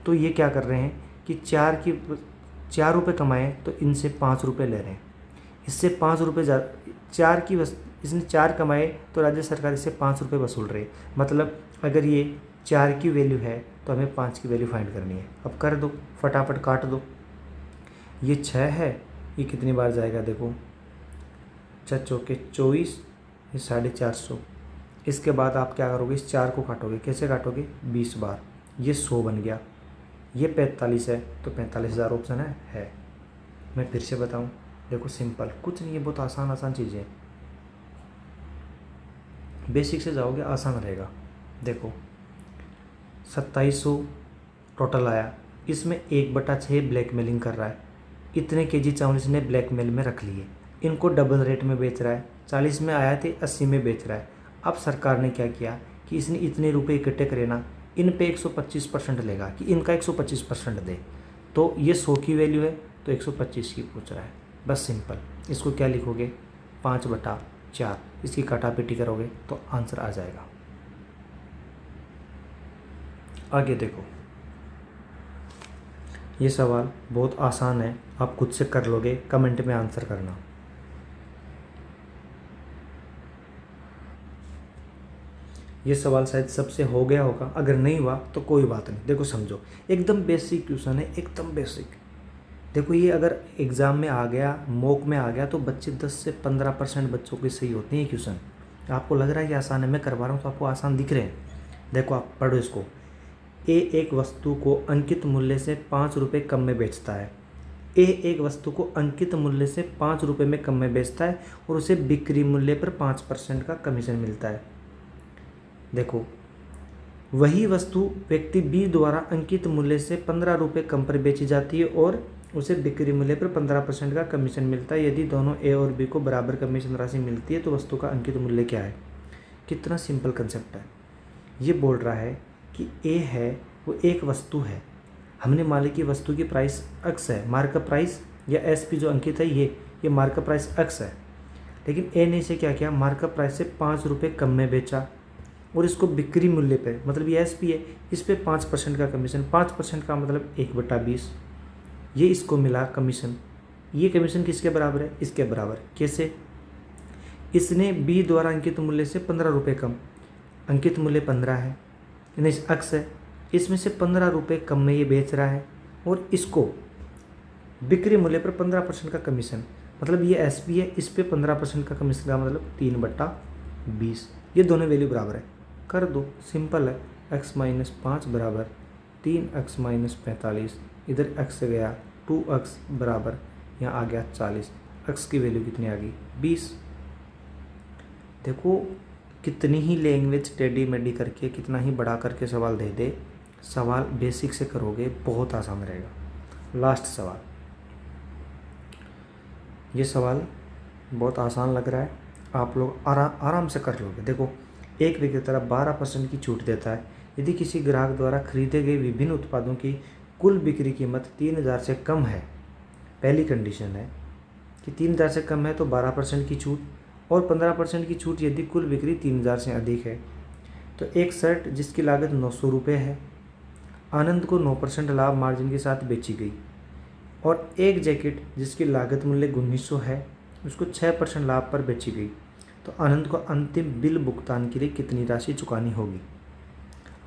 तो ये क्या कर रहे हैं कि 4 रुपये कमाए तो इनसे 5 रुपये ले रहे हैं, इससे 5 रुपये इसने 4 कमाए तो राज्य सरकार इससे 5 रुपये वसूल रही है। मतलब अगर ये 4 की वैल्यू है तो हमें 5 की वैल्यू फाइंड करनी है। अब कर दो, फटाफट काट दो। ये 6 है, ये कितनी बार जाएगा देखो, 6 चौके 24, ये 450। इसके बाद आप क्या करोगे, इस 4 को काटोगे। कैसे काटोगे, 20 बार। ये 100 बन गया। ये 45 है तो 45,000 ऑप्शन है। मैं फिर से बताऊं, देखो सिंपल कुछ नहीं है, बहुत आसान चीज़ें। बेसिक से जाओगे आसान रहेगा। देखो 2700 टोटल आया, इसमें 1/6 ब्लैकमेलिंग कर रहा है। इतने केजी चावल इसने ब्लैकमेल में रख लिए, इनको डबल रेट में बेच रहा है। 40 में आया थे, 80 में बेच रहा है। अब सरकार ने क्या किया कि इसने इतने रुपए इकट्ठे करे ना, इन पे 125% लेगा कि इनका 125% दे। तो ये 100 की वैल्यू है तो 125 की पूछ रहा है। बस सिंपल। इसको क्या लिखोगे, 5/4। इसकी काटापीटी करोगे तो आंसर आ जाएगा। आगे देखो, ये सवाल बहुत आसान है, आप खुद से कर लोगे, कमेंट में आंसर करना। ये सवाल शायद सबसे हो गया होगा, अगर नहीं हुआ तो कोई बात नहीं। देखो समझो, एकदम बेसिक क्वेश्चन है, एकदम बेसिक। देखो ये अगर एग्ज़ाम में आ गया, मॉक में आ गया, तो बच्चे 10 से 15% बच्चों के सही होते हैं क्वेश्चन। आपको लग रहा है कि आसान है, मैं करवा रहा हूँ तो आपको आसान दिख रहे हैं। देखो आप पढ़ो इसको। ए एक वस्तु को अंकित मूल्य से 5 रुपये कम में बेचता है। ए एक वस्तु को अंकित मूल्य से 5 रुपये में कम में बेचता है और उसे बिक्री मूल्य पर 5% का कमीशन मिलता है। देखो, वही वस्तु व्यक्ति बी द्वारा अंकित मूल्य से 15 रुपये कम पर बेची जाती है और उसे बिक्री मूल्य पर 15% का कमीशन मिलता है। यदि दोनों ए और बी को बराबर कमीशन राशि मिलती है तो वस्तु का अंकित मूल्य क्या है। कितना सिंपल कंसेप्ट है। ये बोल रहा है कि ए है वो एक वस्तु है, हमने मान ली कि वस्तु की प्राइस एक्स है, मार्कअप प्राइस या एस पी जो अंकित है ये मार्कअप प्राइस एक्स है, लेकिन ए ने इसे क्या किया, मार्कअप प्राइस से 5 रुपये कम में बेचा और इसको बिक्री मूल्य पे, मतलब ये एस पी है, इस पे 5% का कमीशन, 5% का मतलब 1/20, ये इसको मिला कमीशन। ये कमीशन किसके बराबर है, इसके बराबर। कैसे, इसने बी द्वारा अंकित मूल्य से 15 रुपये कम, अंकित मूल्य 15 है, यानी एक्स है, इसमें से 15 रुपये कम में ये बेच रहा है और इसको बिक्री मूल्य पर 15% का कमीशन, मतलब ये एस पी है, इस पे 15% का कमीशन का मतलब 3/20। ये दोनों वैल्यू बराबर है, कर दो, सिंपल है। x - 5 बराबर 3x - 45, इधर x से गया 2x बराबर यहाँ आ गया 40, x की वैल्यू कितनी आ गई 20। देखो, कितनी ही लैंग्वेज टेढ़ी मेढ़ी करके, कितना ही बड़ा करके सवाल दे दे, सवाल बेसिक से करोगे बहुत आसान रहेगा। लास्ट सवाल, ये सवाल बहुत आसान लग रहा है, आप लोग आराम से कर लोगे। देखो, एक विक्रेता 12% की छूट देता है यदि किसी ग्राहक द्वारा खरीदे गए विभिन्न उत्पादों की कुल बिक्री कीमत 3000 से कम है। पहली कंडीशन है कि 3000 से कम है तो 12% की छूट, और 15% की छूट यदि कुल बिक्री 3000 से अधिक है। तो एक शर्ट जिसकी लागत 900 रुपये है, आनंद को 9% लाभ मार्जिन के साथ बेची गई, और एक जैकेट जिसकी लागत मूल्य 1900 है, उसको 6% लाभ पर बेची गई, तो आनंद को अंतिम बिल भुगतान के लिए कितनी राशि चुकानी होगी।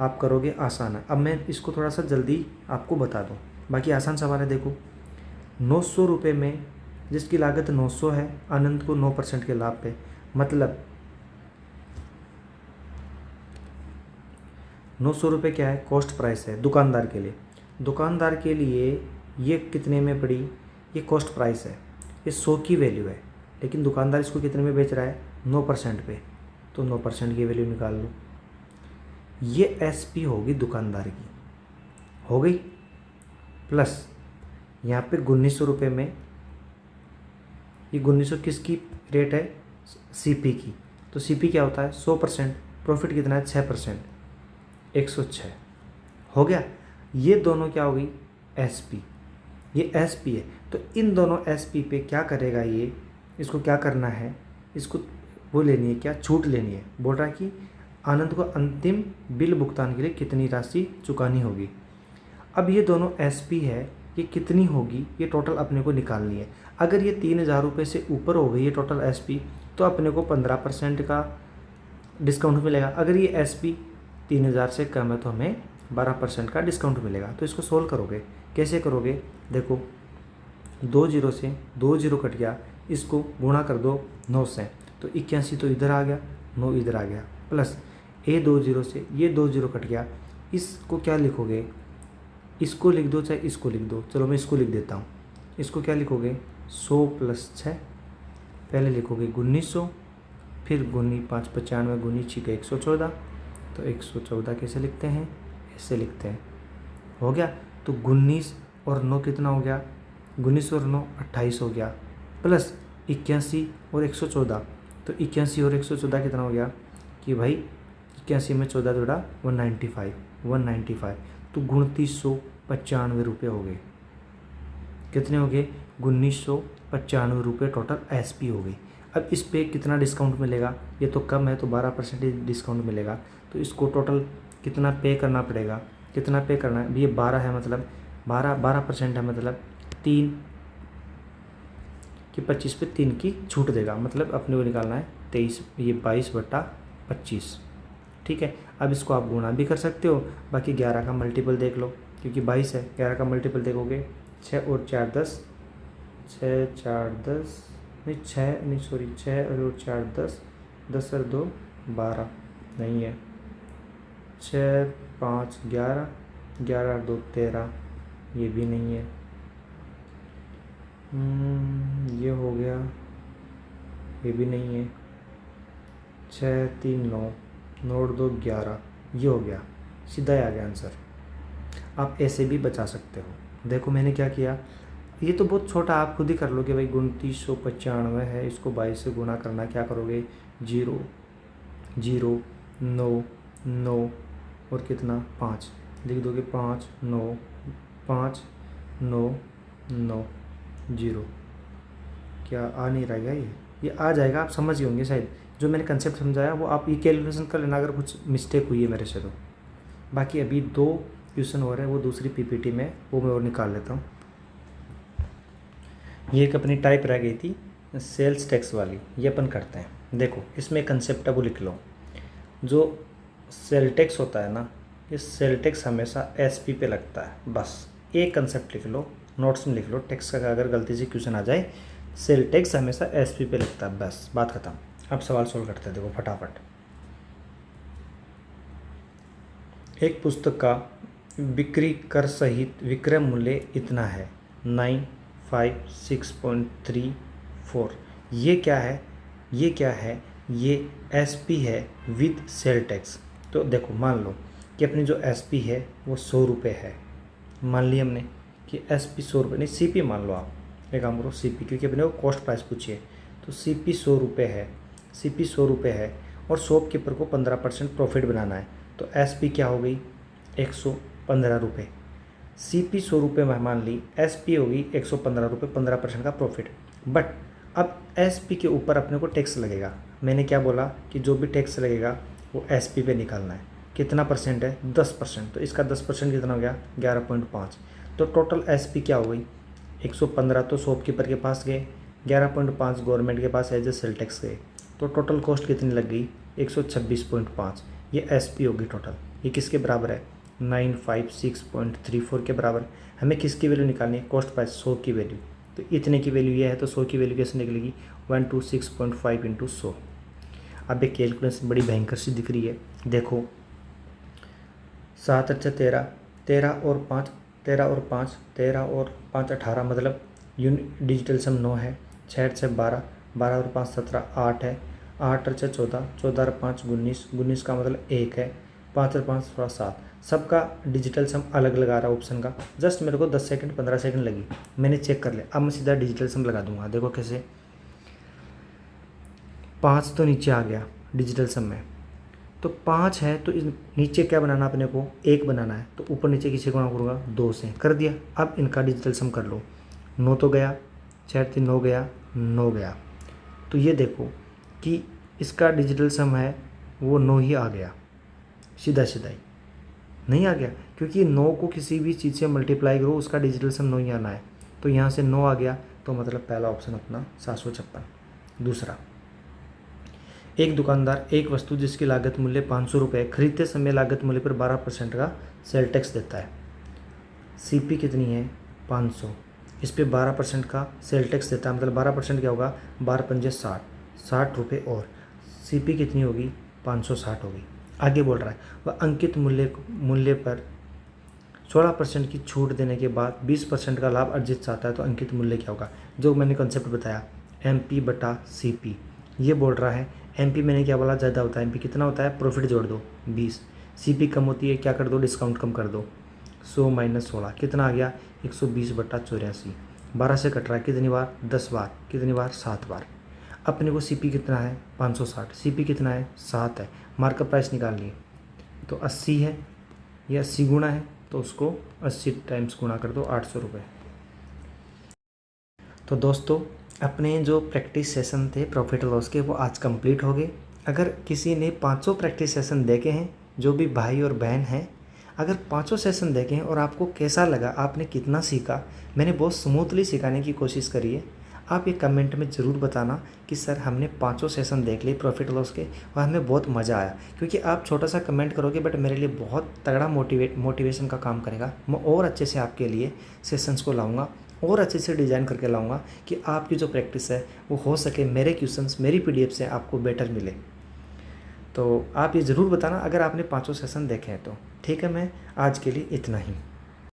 आप करोगे, आसान है। अब मैं इसको थोड़ा सा जल्दी आपको बता दूं, बाकी आसान सवाल है। देखो, 900 रुपये में जिसकी लागत 900 है, आनंद को 9% के लाभ पे, मतलब 900 रुपये क्या है, कॉस्ट प्राइस है दुकानदार के लिए। दुकानदार के लिए ये कितने में पड़ी, ये कॉस्ट प्राइस है, ये 100 की वैल्यू है, लेकिन दुकानदार इसको कितने में बेच रहा है, 9% पे, तो 9% की वैल्यू निकाल लो। ये एसपी होगी दुकानदार की, हो गई, प्लस यहाँ पे 1900 रुपये में, ये 1900 किसकी रेट है, सीपी की, तो सीपी क्या होता है 100%, प्रॉफिट कितना है 6%, 106 हो गया। ये दोनों क्या हो गई, एसपी, ये एसपी है। तो इन दोनों एसपी पे क्या करेगा ये, इसको क्या करना है, इसको वो लेनी है, क्या छूट लेनी है। बोल रहा है कि आनंद को अंतिम बिल भुगतान के लिए कितनी राशि चुकानी होगी। अब ये दोनों एसपी है, ये कितनी होगी, ये टोटल अपने को निकालनी है। अगर ये 3000 रुपये से ऊपर हो गई ये टोटल एसपी, तो अपने को 15% का डिस्काउंट मिलेगा। अगर ये एसपी 3000 से कम है तो हमें 12% का डिस्काउंट मिलेगा। तो इसको सोल्व करोगे, कैसे करोगे, देखो 2 जीरो से 2 जीरो कट गया, इसको गुणा कर दो 9 से, तो 81 तो इधर आ गया, 9 इधर आ गया, प्लस ये 2 जीरो से ये 2 जीरो कट गया, इसको क्या लिखोगे, इसको लिख दो चाहे इसको लिख दो, चलो मैं इसको लिख देता हूँ। इसको क्या लिखोगे, 100 + 6, पहले लिखोगे 1900, फिर 5 × 95, 6 × 114, तो 114 कैसे लिखते हैं, ऐसे लिखते हैं, हो गया। तो 19 और 9 कितना हो गया, 19 और 9 28 हो गया, प्लस 81 और 114, तो 81 और 114 कितना हो गया कि भाई 81 में 14 जोड़ा 195, तो 2995 रुपये हो गए। कितने हो गए, 1995 रुपये टोटल एसपी हो गई। अब इस पे कितना डिस्काउंट मिलेगा, ये तो कम है तो 12% डिस्काउंट मिलेगा, तो इसको टोटल कितना पे करना पड़ेगा, कितना पे करना है, ये 12 है, मतलब 12% है, मतलब 3 कि 25 पे 3 की छूट देगा, मतलब अपने को निकालना है 23, ये 22/25, ठीक है। अब इसको आप गुणा भी कर सकते हो, बाकी 11 का मल्टीपल देख लो, क्योंकि 22 है, 11 का मल्टीपल देखोगे 6 और 4 10, 6 4 10 नहीं 6 नहीं सॉरी 6 और 4 10, 10 और 2 12 नहीं है, 6 5 11, 11 और 2 13, ये भी नहीं है, ये हो गया, ये भी नहीं है, 6 3 9, नोट 2 11, ये हो गया, सीधा ही आ गया आंसर। आप ऐसे भी बचा सकते हो। देखो मैंने क्या किया, ये तो बहुत छोटा, आप खुद ही कर लोगे भाई। 2995 है, इसको 22 से गुणा करना, क्या करोगे, 0 0 9 9 और कितना 5 लिख दोगे, 5 9 5 9 9 0। क्या आ नहीं रहेगा ये आ जाएगा, आप समझ गए होंगे शायद। जो मैंने कंसेप्ट समझाया वो आप ये कैलकुलेशन कर लेना अगर कुछ मिस्टेक हुई है मेरे से तो। बाकी अभी 2 क्वेश्चन हो रहे हैं, वो दूसरी पीपीटी में, वो मैं और निकाल लेता हूँ। ये एक अपनी टाइप रह गई थी सेल्स टैक्स वाली, ये अपन करते हैं। देखो इसमें कंसेप्ट है वो लिख लो। जो सेल टैक्स होता है ना, ये सेल टैक्स हमेशा एसपी पे लगता है, बस एक कंसेप्ट लिख लो, नोट्स में लिख लो। टैक्स का अगर गलती से क्वेश्चन आ जाए, सेल टैक्स हमेशा एसपी पे लगता है, बस बात खत्म। अब सवाल सोल्व करते हैं, देखो फटाफट। एक पुस्तक का बिक्री कर सहित विक्रय मूल्य इतना है, 956.34। ये क्या है, ये क्या है, ये एसपी है विद सेल टैक्स। तो देखो मान लो कि अपनी जो एसपी है वो 100 रुपये है, मान लिया हमने कि एसपी 100 रुपये, नहीं सीपी मान लो आप, एक काम करो सीपी, क्योंकि अपने को कॉस्ट प्राइस पूछिए। तो सीपी 100 रुपये है, सीपी 100 रुपये है और शॉपकीपर को 15% प्रॉफिट बनाना है, तो एसपी क्या हो गई, 115 रुपये। सीपी 100 रुपये में मान ली, एसपी होगी 115 रुपये, 15% का प्रॉफिट। बट अब एसपी के ऊपर अपने को टैक्स लगेगा। मैंने क्या बोला कि जो भी टैक्स लगेगा वो एसपी पे निकालना है। कितना परसेंट है, 10%। तो इसका 10% कितना हो गया, 11.5। तो टोटल एसपी क्या हो गई, 115 तो शॉपकीपर के पास गए, 11.5 गवर्नमेंट के पास एज ए सेल टैक्स गए। तो टोटल कॉस्ट कितनी लग गई, 126.5। ये एसपी होगी टोटल। ये किसके बराबर है, 956.34 के बराबर। हमें किसकी वैल्यू निकालनी है, कॉस्ट प्राइस 100 की वैल्यू। तो इतने की वैल्यू ये है, तो 100 की वैल्यू कैसे निकलेगी, 126.5 इंटू 100। अब एक कैलकुलेशन बड़ी भयंकर सी दिख रही है, देखो 7 अच्छा 13, 13 और 5 13 और 5 13 और 5 18, मतलब डिजिटल सम 9 है। 6 से 12, 12 और 5 17, 8 है। 8 से 14, 14 और 5 19, 19 का मतलब 1 है। 5 और 5 थोड़ा 7, सबका डिजिटल सम अलग लगा रहा है ऑप्शन का। जस्ट मेरे को 10 सेकंड 15 सेकंड लगी, मैंने चेक कर लिया। अब मैं सीधा डिजिटल सम लगा दूंगा, देखो कैसे। 5 तो नीचे आ गया डिजिटल सम में, तो 5 है तो इस नीचे क्या बनाना अपने को, 1 बनाना है। तो ऊपर नीचे किसी गुणा करूँगा, 2 से कर दिया। अब इनका डिजिटल सम कर लो, 9 तो गया, 6 3 9 गया, 9 गया। तो ये देखो कि इसका डिजिटल सम है वो 9 ही आ गया, सीधा सीधा ही नहीं आ गया, क्योंकि 9 को किसी भी चीज़ से मल्टीप्लाई करो उसका डिजिटल सम 9 ही आना है। तो यहाँ से 9 आ गया, तो मतलब पहला ऑप्शन अपना 756। दूसरा, एक दुकानदार एक वस्तु जिसकी लागत मूल्य 500 रुपये खरीदते समय लागत मूल्य पर 12% का सेल टैक्स देता है। सीपी कितनी है, 500, इस पर 12% का सेल टैक्स देता है, मतलब 12% क्या होगा, 12 पंजे 60, 60 रुपये। और सीपी कितनी होगी, 560 होगी। आगे बोल रहा है वह अंकित मूल्य पर 16% की छूट देने के बाद 20% का लाभ अर्जित चाहता है, तो अंकित मूल्य क्या होगा। जो मैंने कंसेप्ट बताया MP बटा CP, ये बोल रहा है MP मैंने क्या बोला, ज़्यादा होता है। MP कितना होता है, प्रॉफिट जोड़ दो 20, CP कम होती है, क्या कर दो, डिस्काउंट कम कर दो, 100 माइनस 16 कितना आ गया, 120 बटा 84। 12 से कट रहा है कितनी बार, 10 बार, कितनी बार, 7 बार। अपने को CP कितना है, 560, CP कितना है, 7 है। मार्कअप प्राइस निकाल लिए, तो 80 है, ये 80 गुणा है, तो उसको 80 टाइम्स गुणा कर दो, 800 रुपये। तो दोस्तों अपने जो प्रैक्टिस सेशन थे प्रॉफिट लॉस के, वो आज कंप्लीट हो गए। अगर किसी ने 500 प्रैक्टिस सेशन देखे हैं, जो भी भाई और बहन हैं, अगर 500 सेशन देखे हैं और आपको कैसा लगा, आपने कितना सीखा, मैंने बहुत स्मूथली सिखाने की कोशिश करी है। आप ये कमेंट में ज़रूर बताना कि सर हमने 500 सेशन देख लिए प्रॉफिट लॉस के और हमें बहुत मज़ा आया। क्योंकि आप छोटा सा कमेंट करोगे बट मेरे लिए बहुत तगड़ा मोटिवेशन का काम करेगा। मैं और अच्छे से आपके लिए सेशंस को लाऊंगा और अच्छे से डिज़ाइन करके लाऊंगा कि आपकी जो प्रैक्टिस है वो हो सके मेरे क्वेश्चंस मेरी PDF से आपको बेटर मिले। तो आप ये ज़रूर बताना अगर आपने 500 सेशन देखे हैं तो। ठीक है, मैं आज के लिए इतना ही।